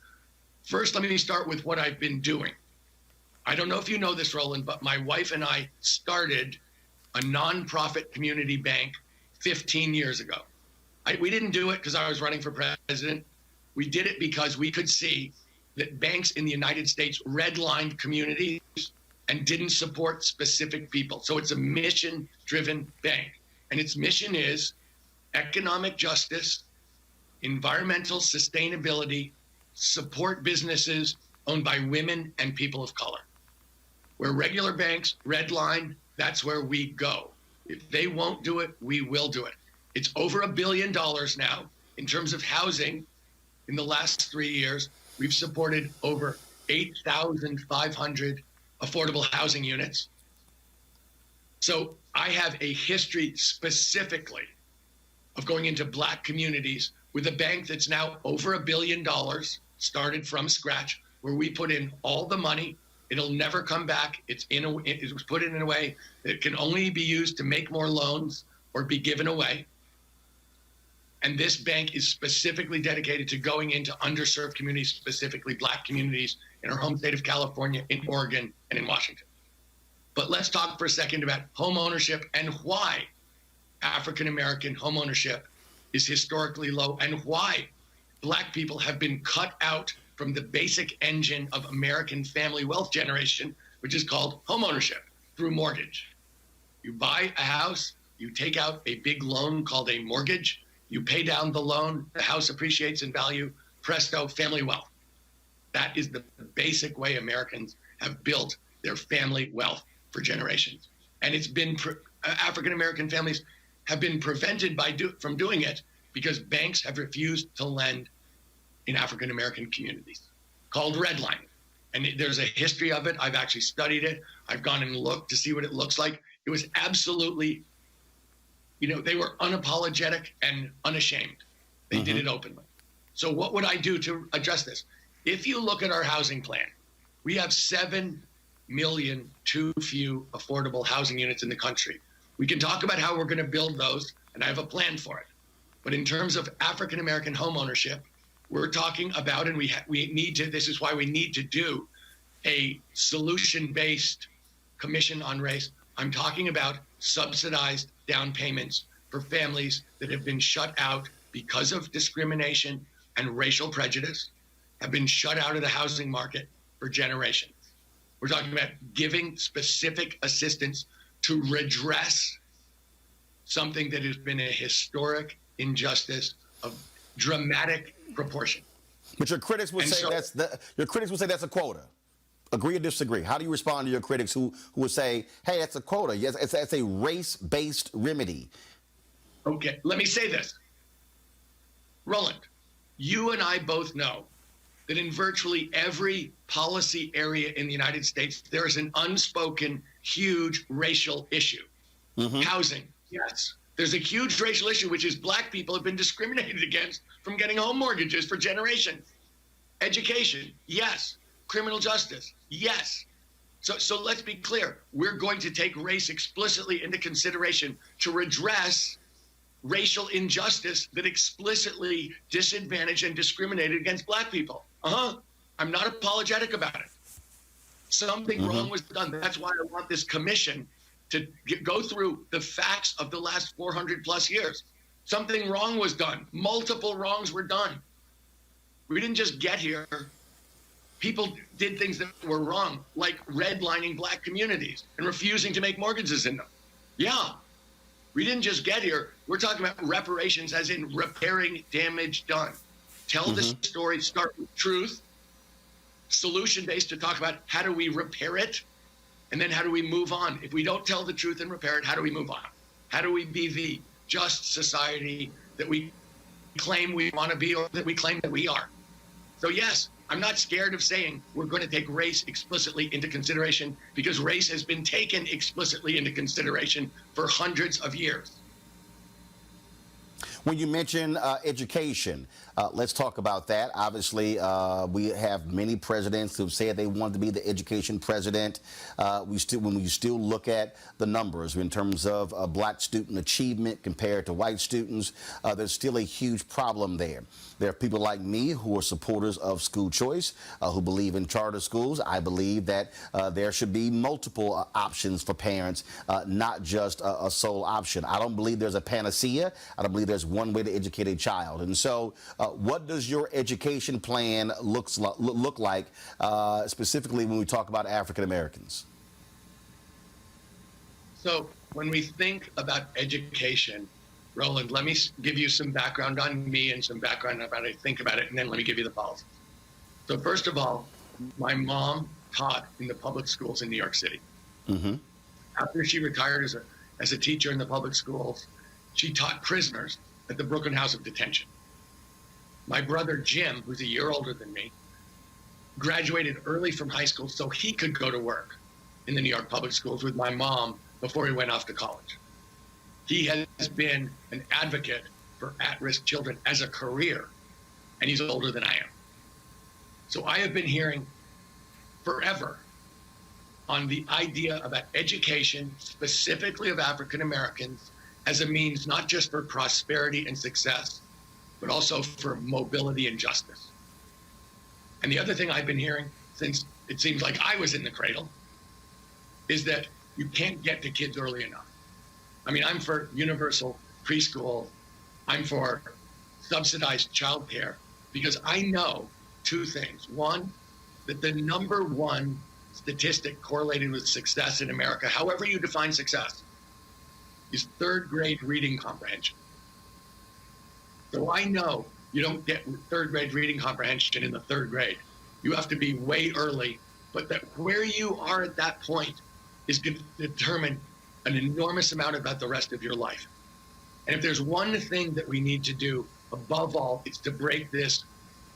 First, let me start with what I've been doing. I don't know if you know this, Roland, but my wife and I started a nonprofit community bank 15 years ago. We didn't do it because I was running for president. We did it because we could see that banks in the United States redlined communities and didn't support specific people. So it's a mission-driven bank. And its mission is economic justice, environmental sustainability, support businesses owned by women and people of color. Where regular banks redline, that's where we go. If they won't do it, we will do it. It's over $1 billion now in terms of housing. In the last 3 years, we've supported over 8,500 affordable housing units. So I have a history specifically of going into black communities with a bank that's now over $1 billion, started from scratch, where we put in all the money. It'll never come back. It was put in a way that it can only be used to make more loans or be given away. And this bank is specifically dedicated to going into underserved communities, specifically black communities in our home state of California, in Oregon, and in Washington. But let's talk for a second about home ownership and why African-American home ownership is historically low, and why black people have been cut out from the basic engine of American family wealth generation, which is called home ownership through mortgage. You buy a house You take out a big loan called a mortgage, you pay down the loan, the house appreciates in value, presto, family wealth. That is the basic way Americans have built their family wealth for generations. And it's been, African-American families have been prevented from doing it because banks have refused to lend in African-American communities, called redlining. And there's a history of it. I've actually studied it. I've gone and looked to see what it looks like. It was absolutely, they were unapologetic and unashamed. They did it openly. So what would I do to address this? If you look at our housing plan, we have 7 million too few affordable housing units in the country. We can talk about how we're going to build those, and I have a plan for it. But in terms of African-American home ownership, we're talking about, and we need to, this is why we need to do a solution-based commission on race. I'm talking about subsidized down payments for families that have been shut out because of discrimination and racial prejudice, have been shut out of the housing market for generations. We're talking about giving specific assistance to redress something that has been a historic injustice of dramatic proportion. But your critics would say that's a quota. Agree or disagree? How do you respond to your critics who would say, hey, that's a quota? Yes, it's a race-based remedy. Okay, let me say this. Roland, you and I both know that in virtually every policy area in the United States, there is an unspoken, huge racial issue. Housing, yes. There's a huge racial issue, which is black people have been discriminated against from getting home mortgages for generations. Education, yes. Criminal justice, yes. So let's be clear. We're going to take race explicitly into consideration to redress racial injustice that explicitly disadvantaged and discriminated against black people. I'm not apologetic about it. Something wrong was done. That's why I want this commission to go through the facts of the last 400 plus years. Something wrong was done. Multiple wrongs were done. We didn't just get here. People did things that were wrong, like redlining black communities and refusing to make mortgages in them. Yeah, we didn't just get here. We're talking about reparations as in repairing damage done. Tell the story, start with truth, solution-based to talk about how do we repair it, and then how do we move on? If we don't tell the truth and repair it, how do we move on? How do we be the just society that we claim we want to be or that we claim that we are? So yes, I'm not scared of saying we're going to take race explicitly into consideration because race has been taken explicitly into consideration for hundreds of years. When you mention education, let's talk about that. Obviously, we have many presidents who've said they wanted to be the education president. When you still look at the numbers in terms of black student achievement compared to white students, there's still a huge problem there. There are people like me who are supporters of school choice, who believe in charter schools. I believe that there should be multiple options for parents, not just a sole option. I don't believe there's a panacea. I don't believe there's one way to educate a child. And so what does your education plan look like, specifically when we talk about African Americans? So when we think about education, Roland, let me give you some background on me and some background about how I think about it, and then let me give you the policies. So first of all, my mom taught in the public schools in New York City. After she retired as a teacher in the public schools, she taught prisoners at the Brooklyn House of Detention. My brother Jim, who's a year older than me, graduated early from high school so he could go to work in the New York public schools with my mom before he went off to college. He has been an advocate for at-risk children as a career, and he's older than I am. So I have been hearing forever on the idea about education, specifically of African Americans, as a means not just for prosperity and success, but also for mobility and justice. And the other thing I've been hearing since it seems like I was in the cradle is that you can't get to kids early enough. I mean, I'm for universal preschool. I'm for subsidized childcare because I know two things. One, that the number one statistic correlated with success in America, however you define success, is third grade reading comprehension. So I know you don't get third grade reading comprehension in the third grade. You have to be way early, but that where you are at that point is going to determine an enormous amount about the rest of your life. And if there's one thing that we need to do above all, it's to break this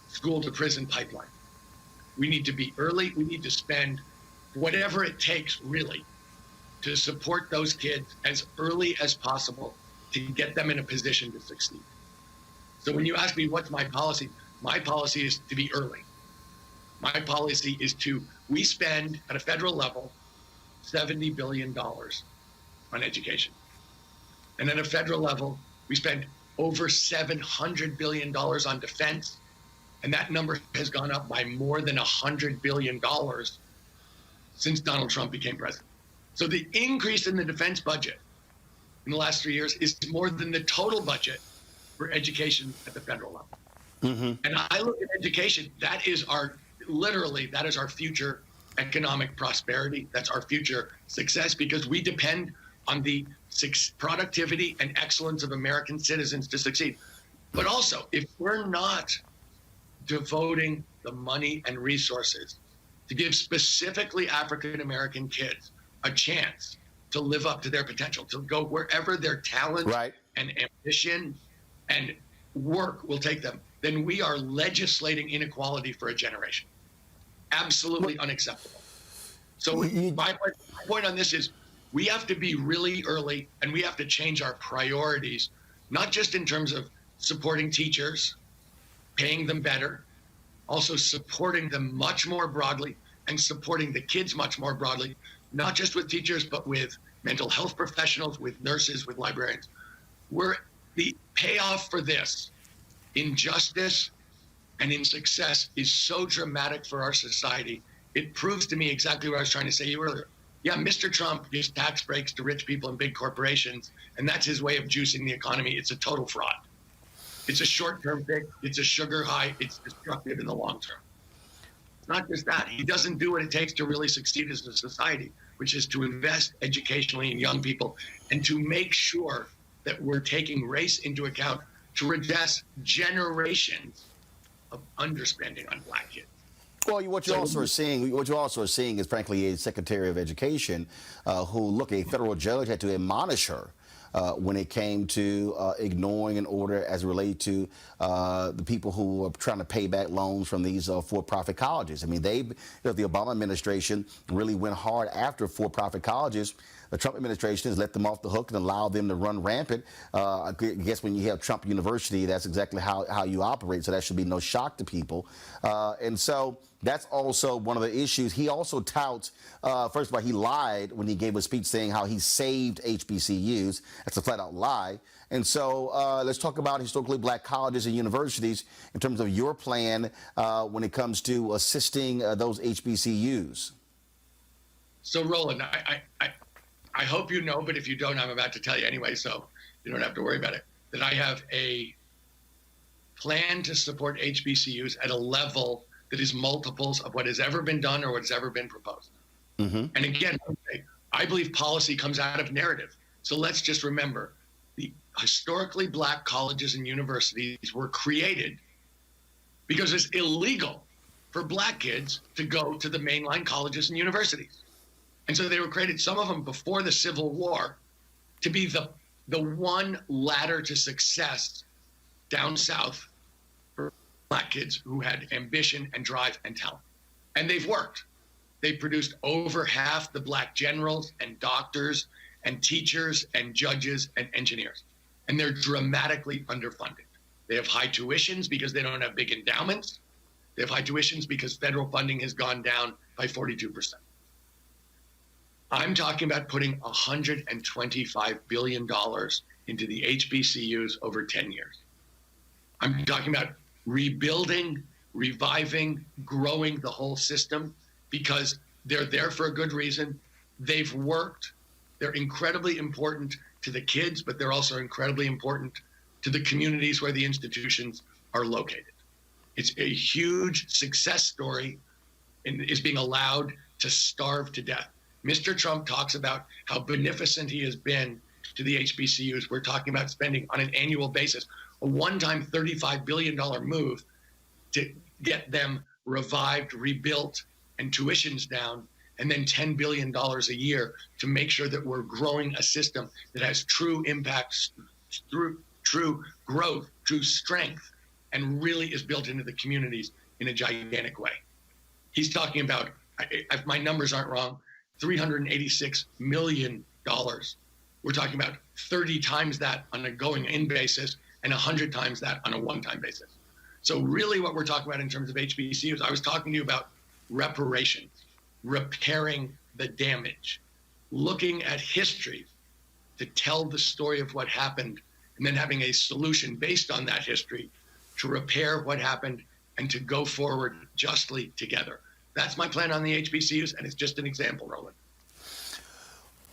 school to prison pipeline. We need to be early. We need to spend whatever it takes, really, to support those kids as early as possible to get them in a position to succeed. So when you ask me what's my policy is to be early. My policy is we spend at a federal level $70 billion on education. And at a federal level, we spend over $700 billion on defense. And that number has gone up by more than $100 billion since Donald Trump became president. So the increase in the defense budget in the last 3 years is more than the total budget for education at the federal level. Mm-hmm. And I look at education, that is our future economic prosperity. That's our future success, because we depend on the productivity and excellence of American citizens to succeed. But also, if we're not devoting the money and resources to give specifically African-American kids a chance to live up to their potential, to go wherever their talent and ambition and work will take them, then we are legislating inequality for a generation. Absolutely unacceptable. So my point on this is we have to be really early, and we have to change our priorities, not just in terms of supporting teachers, paying them better, also supporting them much more broadly and supporting the kids much more broadly, not just with teachers, but with mental health professionals, with nurses, with librarians. The payoff for this in justice and in success is so dramatic for our society. It proves to me exactly what I was trying to say to you earlier. Yeah, Mr. Trump gives tax breaks to rich people and big corporations, and that's his way of juicing the economy. It's a total fraud. It's a short-term fix. It's a sugar high. It's destructive in the long term. It's not just that. He doesn't do what it takes to really succeed as a society, which is to invest educationally in young people and to make sure that we're taking race into account to redress generations of underspending on black kids. Well, what you also are seeing is, frankly, a Secretary of Education a federal judge had to admonish her when it came to ignoring an order as it related to the people who are trying to pay back loans from these for-profit colleges. I mean, the Obama administration really went hard after for-profit colleges. The Trump administration has let them off the hook and allowed them to run rampant. I guess when you have Trump University, that's exactly how you operate, so that should be no shock to people. And so that's also one of the issues. He also touts, first of all, he lied when he gave a speech saying how he saved HBCUs. That's a flat-out lie. And so let's talk about historically black colleges and universities in terms of your plan when it comes to assisting those HBCUs. So, Roland, I hope you know, but if you don't, I'm about to tell you anyway, so you don't have to worry about it, that I have a plan to support HBCUs at a level that is multiples of what has ever been done or what's ever been proposed. Mm-hmm. And again, I believe policy comes out of narrative. So let's just remember, the historically black colleges and universities were created because it's illegal for black kids to go to the mainline colleges and universities. And so they were created, some of them before the Civil War, to be the one ladder to success down south for black kids who had ambition and drive and talent. And they've worked. They produced over half the black generals and doctors and teachers and judges and engineers. And they're dramatically underfunded. They have high tuitions because they don't have big endowments. They have high tuitions because federal funding has gone down by 42%. I'm talking about putting $125 billion into the HBCUs over 10 years. I'm talking about rebuilding, reviving, growing the whole system because they're there for a good reason. They've worked. They're incredibly important to the kids, but they're also incredibly important to the communities where the institutions are located. It's a huge success story and is being allowed to starve to death. Mr. Trump talks about how beneficent he has been to the HBCUs. We're talking about spending on an annual basis a one-time $35 billion move to get them revived, rebuilt, and tuitions down, and then $10 billion a year to make sure that we're growing a system that has true impacts, true growth, true strength, and really is built into the communities in a gigantic way. He's talking about, if my numbers aren't wrong, $386 million. We're talking about 30 times that on a going-in basis and 100 times that on a one-time basis. So really what we're talking about in terms of HBCUs, I was talking to you about reparations, repairing the damage, looking at history to tell the story of what happened, and then having a solution based on that history to repair what happened and to go forward justly together. That's my plan on the HBCUs, and it's just an example, Roland.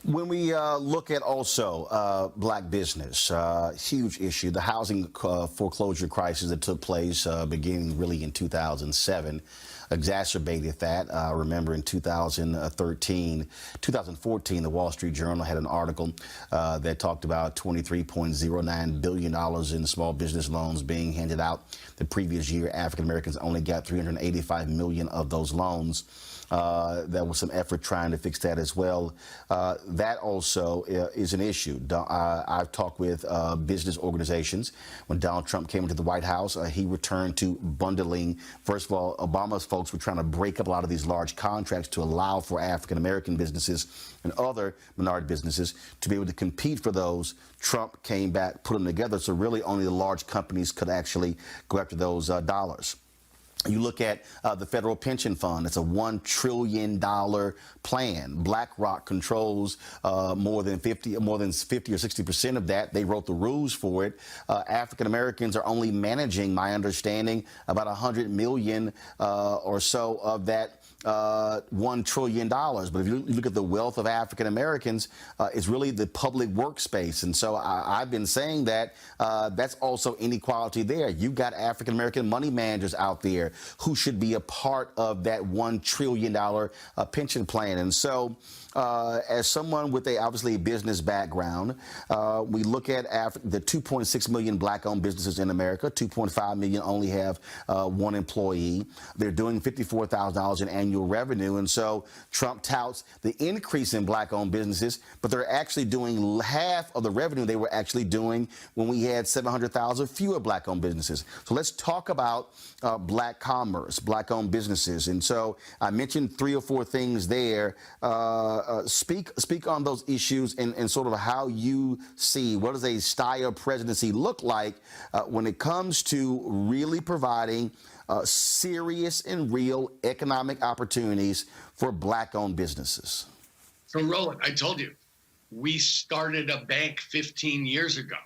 When we look at also black business, huge issue, the housing foreclosure crisis that took place beginning really in 2007 exacerbated that. Remember in 2014, the Wall Street Journal had an article that talked about $23.09 billion in small business loans being handed out. The previous year, African Americans only got 385 million of those loans. There was some effort trying to fix that as well. That also is an issue. I've talked with business organizations. When Donald Trump came into the White House, he returned to bundling. First of all, Obama's folks were trying to break up a lot of these large contracts to allow for African American businesses and other minority businesses to be able to compete for those. Trump came back, put them together, so really only the large companies could actually go after those dollars. You look at the federal pension fund. It's a $1 trillion plan. BlackRock controls more than 50 or 60% of that. They wrote the rules for it. African Americans are only managing, my understanding, about 100 million or so of that $1 trillion. But if you look at the wealth of African Americans, it's really the public workspace. And so I've been saying that that's also inequality there. You've got African American money managers out there who should be a part of that $1 trillion pension plan. And so as someone with obviously a business background, we look at the 2.6 million black-owned businesses in America. 2.5 million only have one employee. They're doing $54,000 in annual revenue. And so Trump touts the increase in black-owned businesses, but they're actually doing half of the revenue they were actually doing when we had 700,000 fewer black-owned businesses. So let's talk about black commerce, black-owned businesses. And so I mentioned 3 or 4 things there. Speak on those issues and sort of how you see what does a Steyer presidency look like when it comes to really providing serious and real economic opportunities for black-owned businesses. So, Roland, I told you, we started a bank 15 years ago.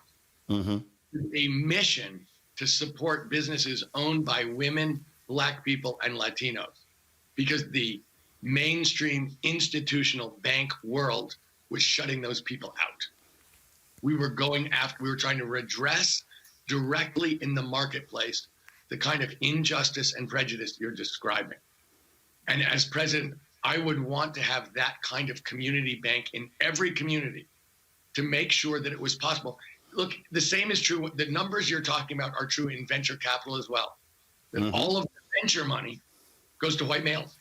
A mission to support businesses owned by women, black people, and Latinos, because the mainstream institutional bank world was shutting those people out. We were trying to redress directly in the marketplace the kind of injustice and prejudice you're describing. And as president, I would want to have that kind of community bank in every community to make sure that it was possible. Look, the same is true. The numbers you're talking about are true in venture capital as well. That all of the venture money goes to white males.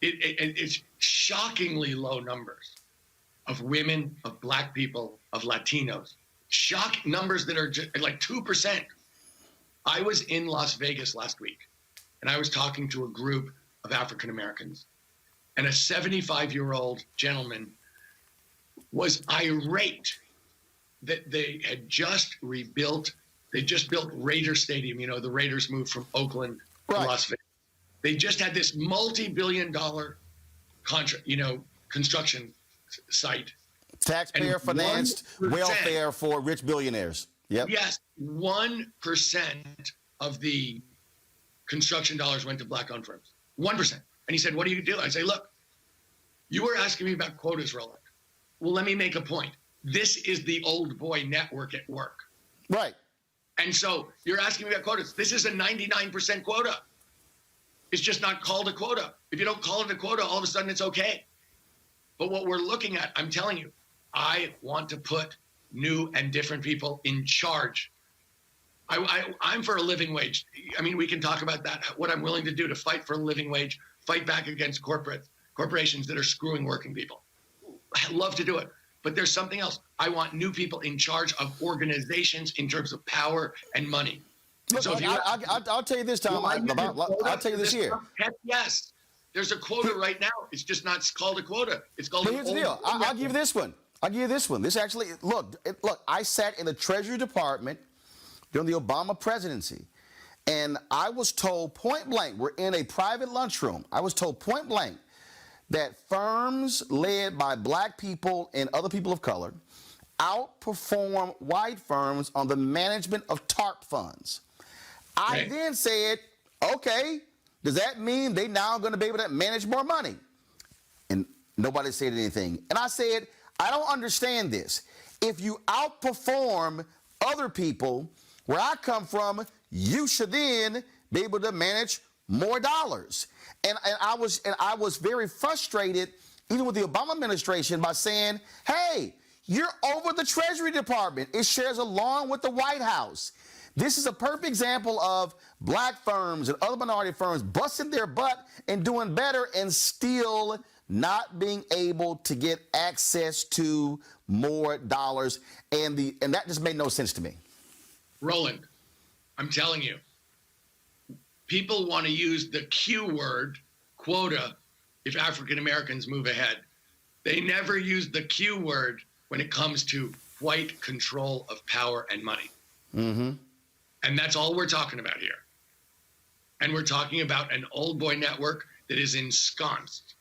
It's shockingly low numbers of women, of black people, of Latinos. Shock numbers that are just like 2%. I was in Las Vegas last week, and I was talking to a group of African Americans, and a 75-year-old gentleman was irate that they had just rebuilt. They just built Raider Stadium. You know, the Raiders moved from Oakland to Las Vegas. They just had this multi-billion-dollar construction site. Taxpayer financed welfare for rich billionaires. Yep. Yes, 1% of the construction dollars went to black-owned firms. 1%. And he said, "What do you do?" I say, "Look, you were asking me about quotas, Roland. Well, let me make a point. This is the old boy network at work." Right. And so you're asking me about quotas. This is a 99% quota. It's just not called a quota. If you don't call it a quota, all of a sudden it's okay. But what we're looking at, I'm telling you, I want to put new and different people in charge. I'm for a living wage. I mean, we can talk about that, what I'm willing to do to fight for a living wage, fight back against corporations that are screwing working people. I love to do it. But there's something else. I want new people in charge of organizations in terms of power and money. Look, so I'll tell you this, Tom. I'll tell you this here. Heck yes. There's a quota right now. It's just not called a quota. It's called. But here's the deal. I'll give you this one. I'll give you this one. This actually, look. I sat in the Treasury Department during the Obama presidency, and I was told point blank. We're in a private lunchroom. I was told point blank that firms led by black people and other people of color outperform white firms on the management of TARP funds. I then said, okay, does that mean they now going to be able to manage more money? And nobody said anything. And I said, I don't understand this. If you outperform other people, where I come from, you should then be able to manage more dollars. And I was very frustrated, even with the Obama administration, by saying, hey, you're over the Treasury Department. It shares along with the White House. This is a perfect example of black firms and other minority firms busting their butt and doing better and still not being able to get access to more dollars. And that just made no sense to me. Roland, I'm telling you, people want to use the Q word, quota, if African Americans move ahead. They never use the Q word when it comes to white control of power and money. Mm-hmm. And that's all we're talking about here. And we're talking about an old boy network that is ensconced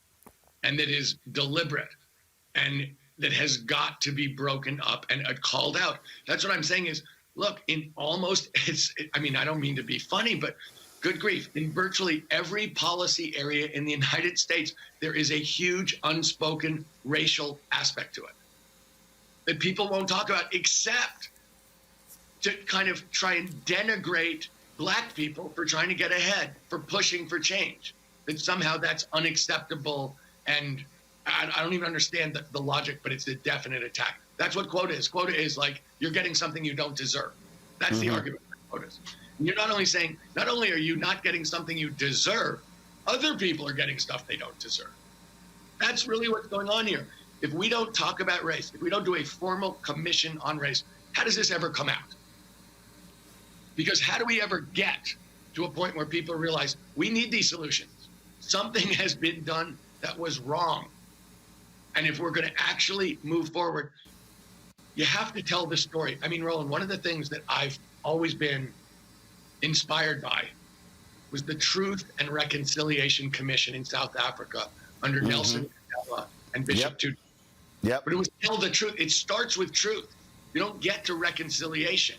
and that is deliberate and that has got to be broken up and called out. That's what I'm saying is, look, I don't mean to be funny, but good grief, in virtually every policy area in the United States, there is a huge unspoken racial aspect to it that people won't talk about, except to kind of try and denigrate black people for trying to get ahead, for pushing for change, that somehow that's unacceptable. And I don't even understand the logic, but it's a definite attack. That's what quota is. Quota is like, you're getting something you don't deserve. That's the argument for quotas. And you're not only are you not getting something you deserve, other people are getting stuff they don't deserve. That's really what's going on here. If we don't talk about race, if we don't do a formal commission on race, how does this ever come out? Because how do we ever get to a point where people realize we need these solutions? Something has been done that was wrong. And if we're going to actually move forward, you have to tell the story. I mean, Roland, one of the things that I've always been inspired by was the Truth and Reconciliation Commission in South Africa under Nelson Mandela and Bishop Tutu. Yep. But it was tell the truth. It starts with truth. You don't get to reconciliation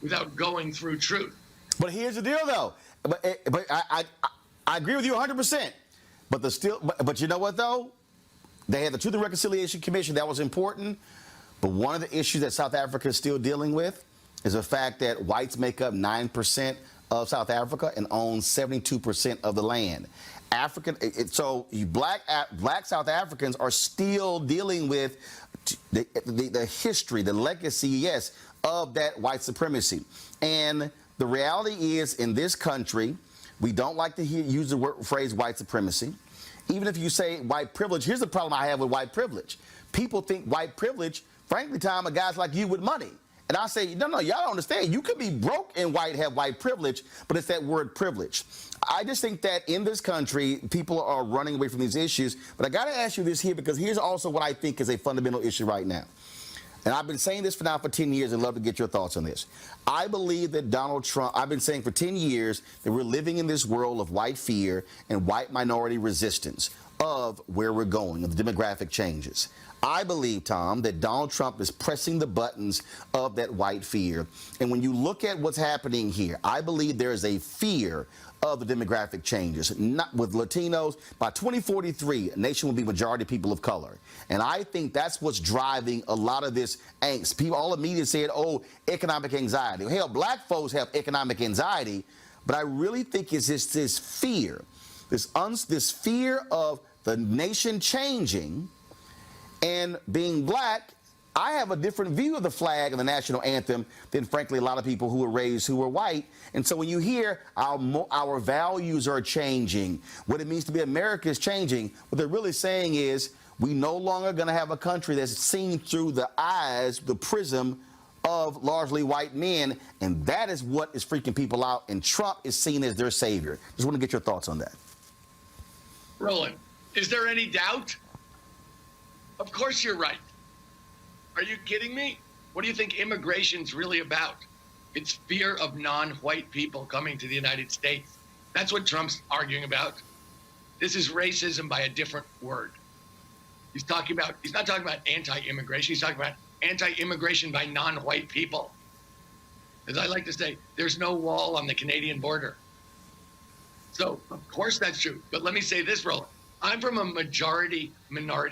without going through truth. But here's the deal, though. But I agree with you 100%. But you know what, though? They had the Truth and Reconciliation Commission. That was important. But one of the issues that South Africa is still dealing with is the fact that whites make up 9% of South Africa and own 72% of the land. Black South Africans are still dealing with the history, the legacy, yes, of that white supremacy. And the reality is, in this country, we don't like to use the phrase white supremacy. Even if you say white privilege, here's the problem I have with white privilege. People think white privilege, frankly, Tom, are guys like you with money. And I say, no, y'all don't understand. You could be broke and have white privilege, but it's that word privilege. I just think that in this country, people are running away from these issues. But I got to ask you this here, because here's also what I think is a fundamental issue right now. And I've been saying this for 10 years and love to get your thoughts on this. I believe that Donald Trump, I've been saying for 10 years that we're living in this world of white fear and white minority resistance of where we're going, of the demographic changes. I believe, Tom, that Donald Trump is pressing the buttons of that white fear. And when you look at what's happening here, I believe there is a fear of the demographic changes. Not with Latinos, by 2043, a nation will be majority people of color. And I think that's what's driving a lot of this angst. People, all the media said, oh, economic anxiety. Hell, black folks have economic anxiety, but I really think it's just this fear, this fear of the nation changing And being black, I have a different view of the flag and the national anthem than, frankly, a lot of people who were raised who were white. And so when you hear our values are changing, what it means to be America is changing, what they're really saying is we no longer going to have a country that's seen through the eyes, the prism of largely white men. And that is what is freaking people out. And Trump is seen as their savior. Just want to get your thoughts on that. Roland, is there any doubt? Of course you're right. Are you kidding me? What do you think immigration's really about? It's fear of non-white people coming to the United States. That's what Trump's arguing about. This is racism by a different word. He's not talking about anti-immigration. He's talking about anti-immigration by non-white people. As I like to say, there's no wall on the Canadian border. So, of course that's true. But let me say this, Roland. I'm from a minority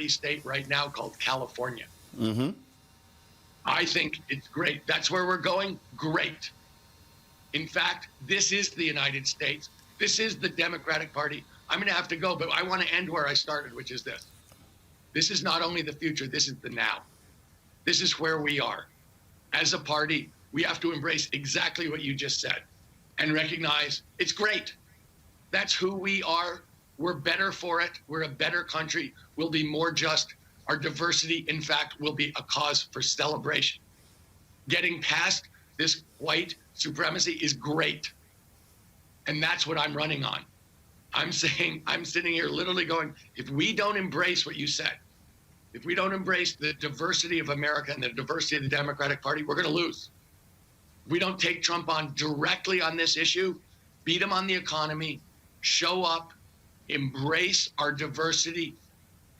state right now called California. Mm-hmm. I think it's great. That's where we're going. Great. In fact, this is the United States. This is the Democratic Party. I'm going to have to go, but I want to end where I started, which is this. This is not only the future, this is the now. This is where we are. As a party, we have to embrace exactly what you just said and recognize it's great. That's who we are. We're better for it. We're a better country. We'll be more just. Our diversity, in fact, will be a cause for celebration. Getting past this white supremacy is great. And that's what I'm running on. I'm saying, I'm sitting here literally going, if we don't embrace what you said, if we don't embrace the diversity of America and the diversity of the Democratic Party, we're going to lose. If we don't take Trump on directly on this issue, beat him on the economy, show up, embrace our diversity,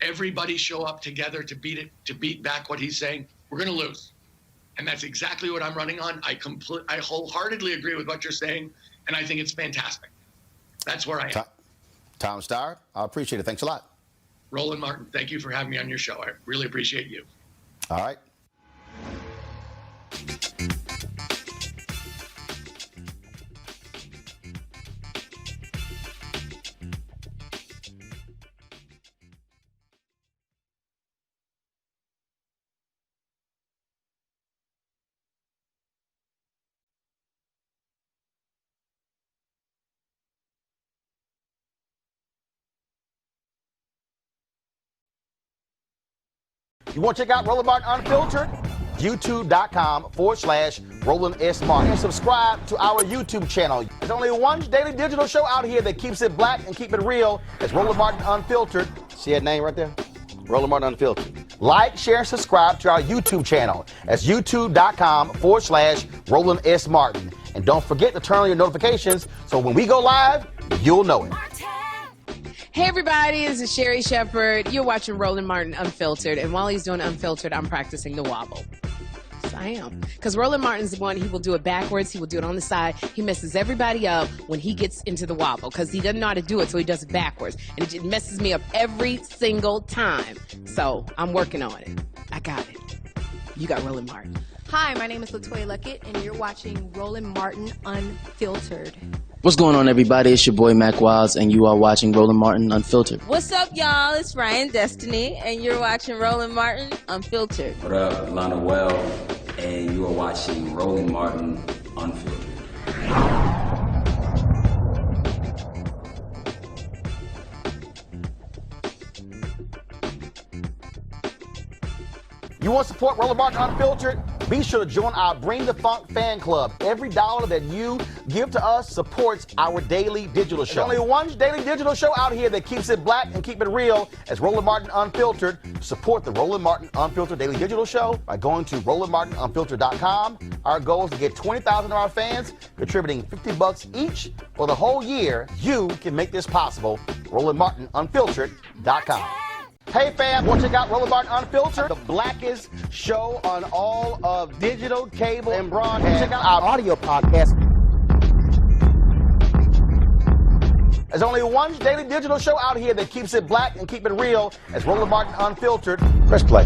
everybody show up together to beat back what he's saying, we're going to lose. And that's exactly what I'm running on. I wholeheartedly agree with what you're saying, and I think it's fantastic. That's where I am. Tom Steyer, I appreciate it. Thanks a lot. Roland Martin, thank you for having me on your show. I really appreciate you. All right. You want to check out Roland Martin Unfiltered? YouTube.com/Roland S. Martin. And subscribe to our YouTube channel. There's only one daily digital show out here that keeps it black and keep it real. It's Roland Martin Unfiltered. See that name right there? Roland Martin Unfiltered. Like, share, and subscribe to our YouTube channel. That's YouTube.com/Roland S. Martin. And don't forget to turn on your notifications so when we go live, you'll know it. Hey everybody, this is Sherry Shepherd. You're watching Roland Martin Unfiltered, and while he's doing Unfiltered, I'm practicing the wobble. Yes, I am. Because Roland Martin's the one, he will do it backwards, he will do it on the side. He messes everybody up when he gets into the wobble, because he doesn't know how to do it, so he does it backwards. And it just messes me up every single time. So I'm working on it. I got it. You got Roland Martin. Hi, my name is LaToya Luckett, and you're watching Roland Martin Unfiltered. What's going on, everybody? It's your boy Mac Wilds, and you are watching Roland Martin Unfiltered. What's up, y'all? It's Ryan Destiny, and you're watching Roland Martin Unfiltered. What up, Lana Well, and you are watching Roland Martin Unfiltered. You want to support Roland Martin Unfiltered? Be sure to join our Bring the Funk fan club. Every dollar that you give to us supports our daily digital show. There's only one daily digital show out here that keeps it black and keep it real. It's Roland Martin Unfiltered. Support the Roland Martin Unfiltered daily digital show by going to RolandMartinUnfiltered.com. Our goal is to get 20,000 of our fans contributing $50 each for the whole year. You can make this possible. RolandMartinUnfiltered.com. Hey fam, want to check out Roland Martin Unfiltered, the blackest show on all of digital, cable, and broadcast. Check out our audio podcast. There's only one daily digital show out here that keeps it black and keep it real. It's Roland Martin Unfiltered. Press play.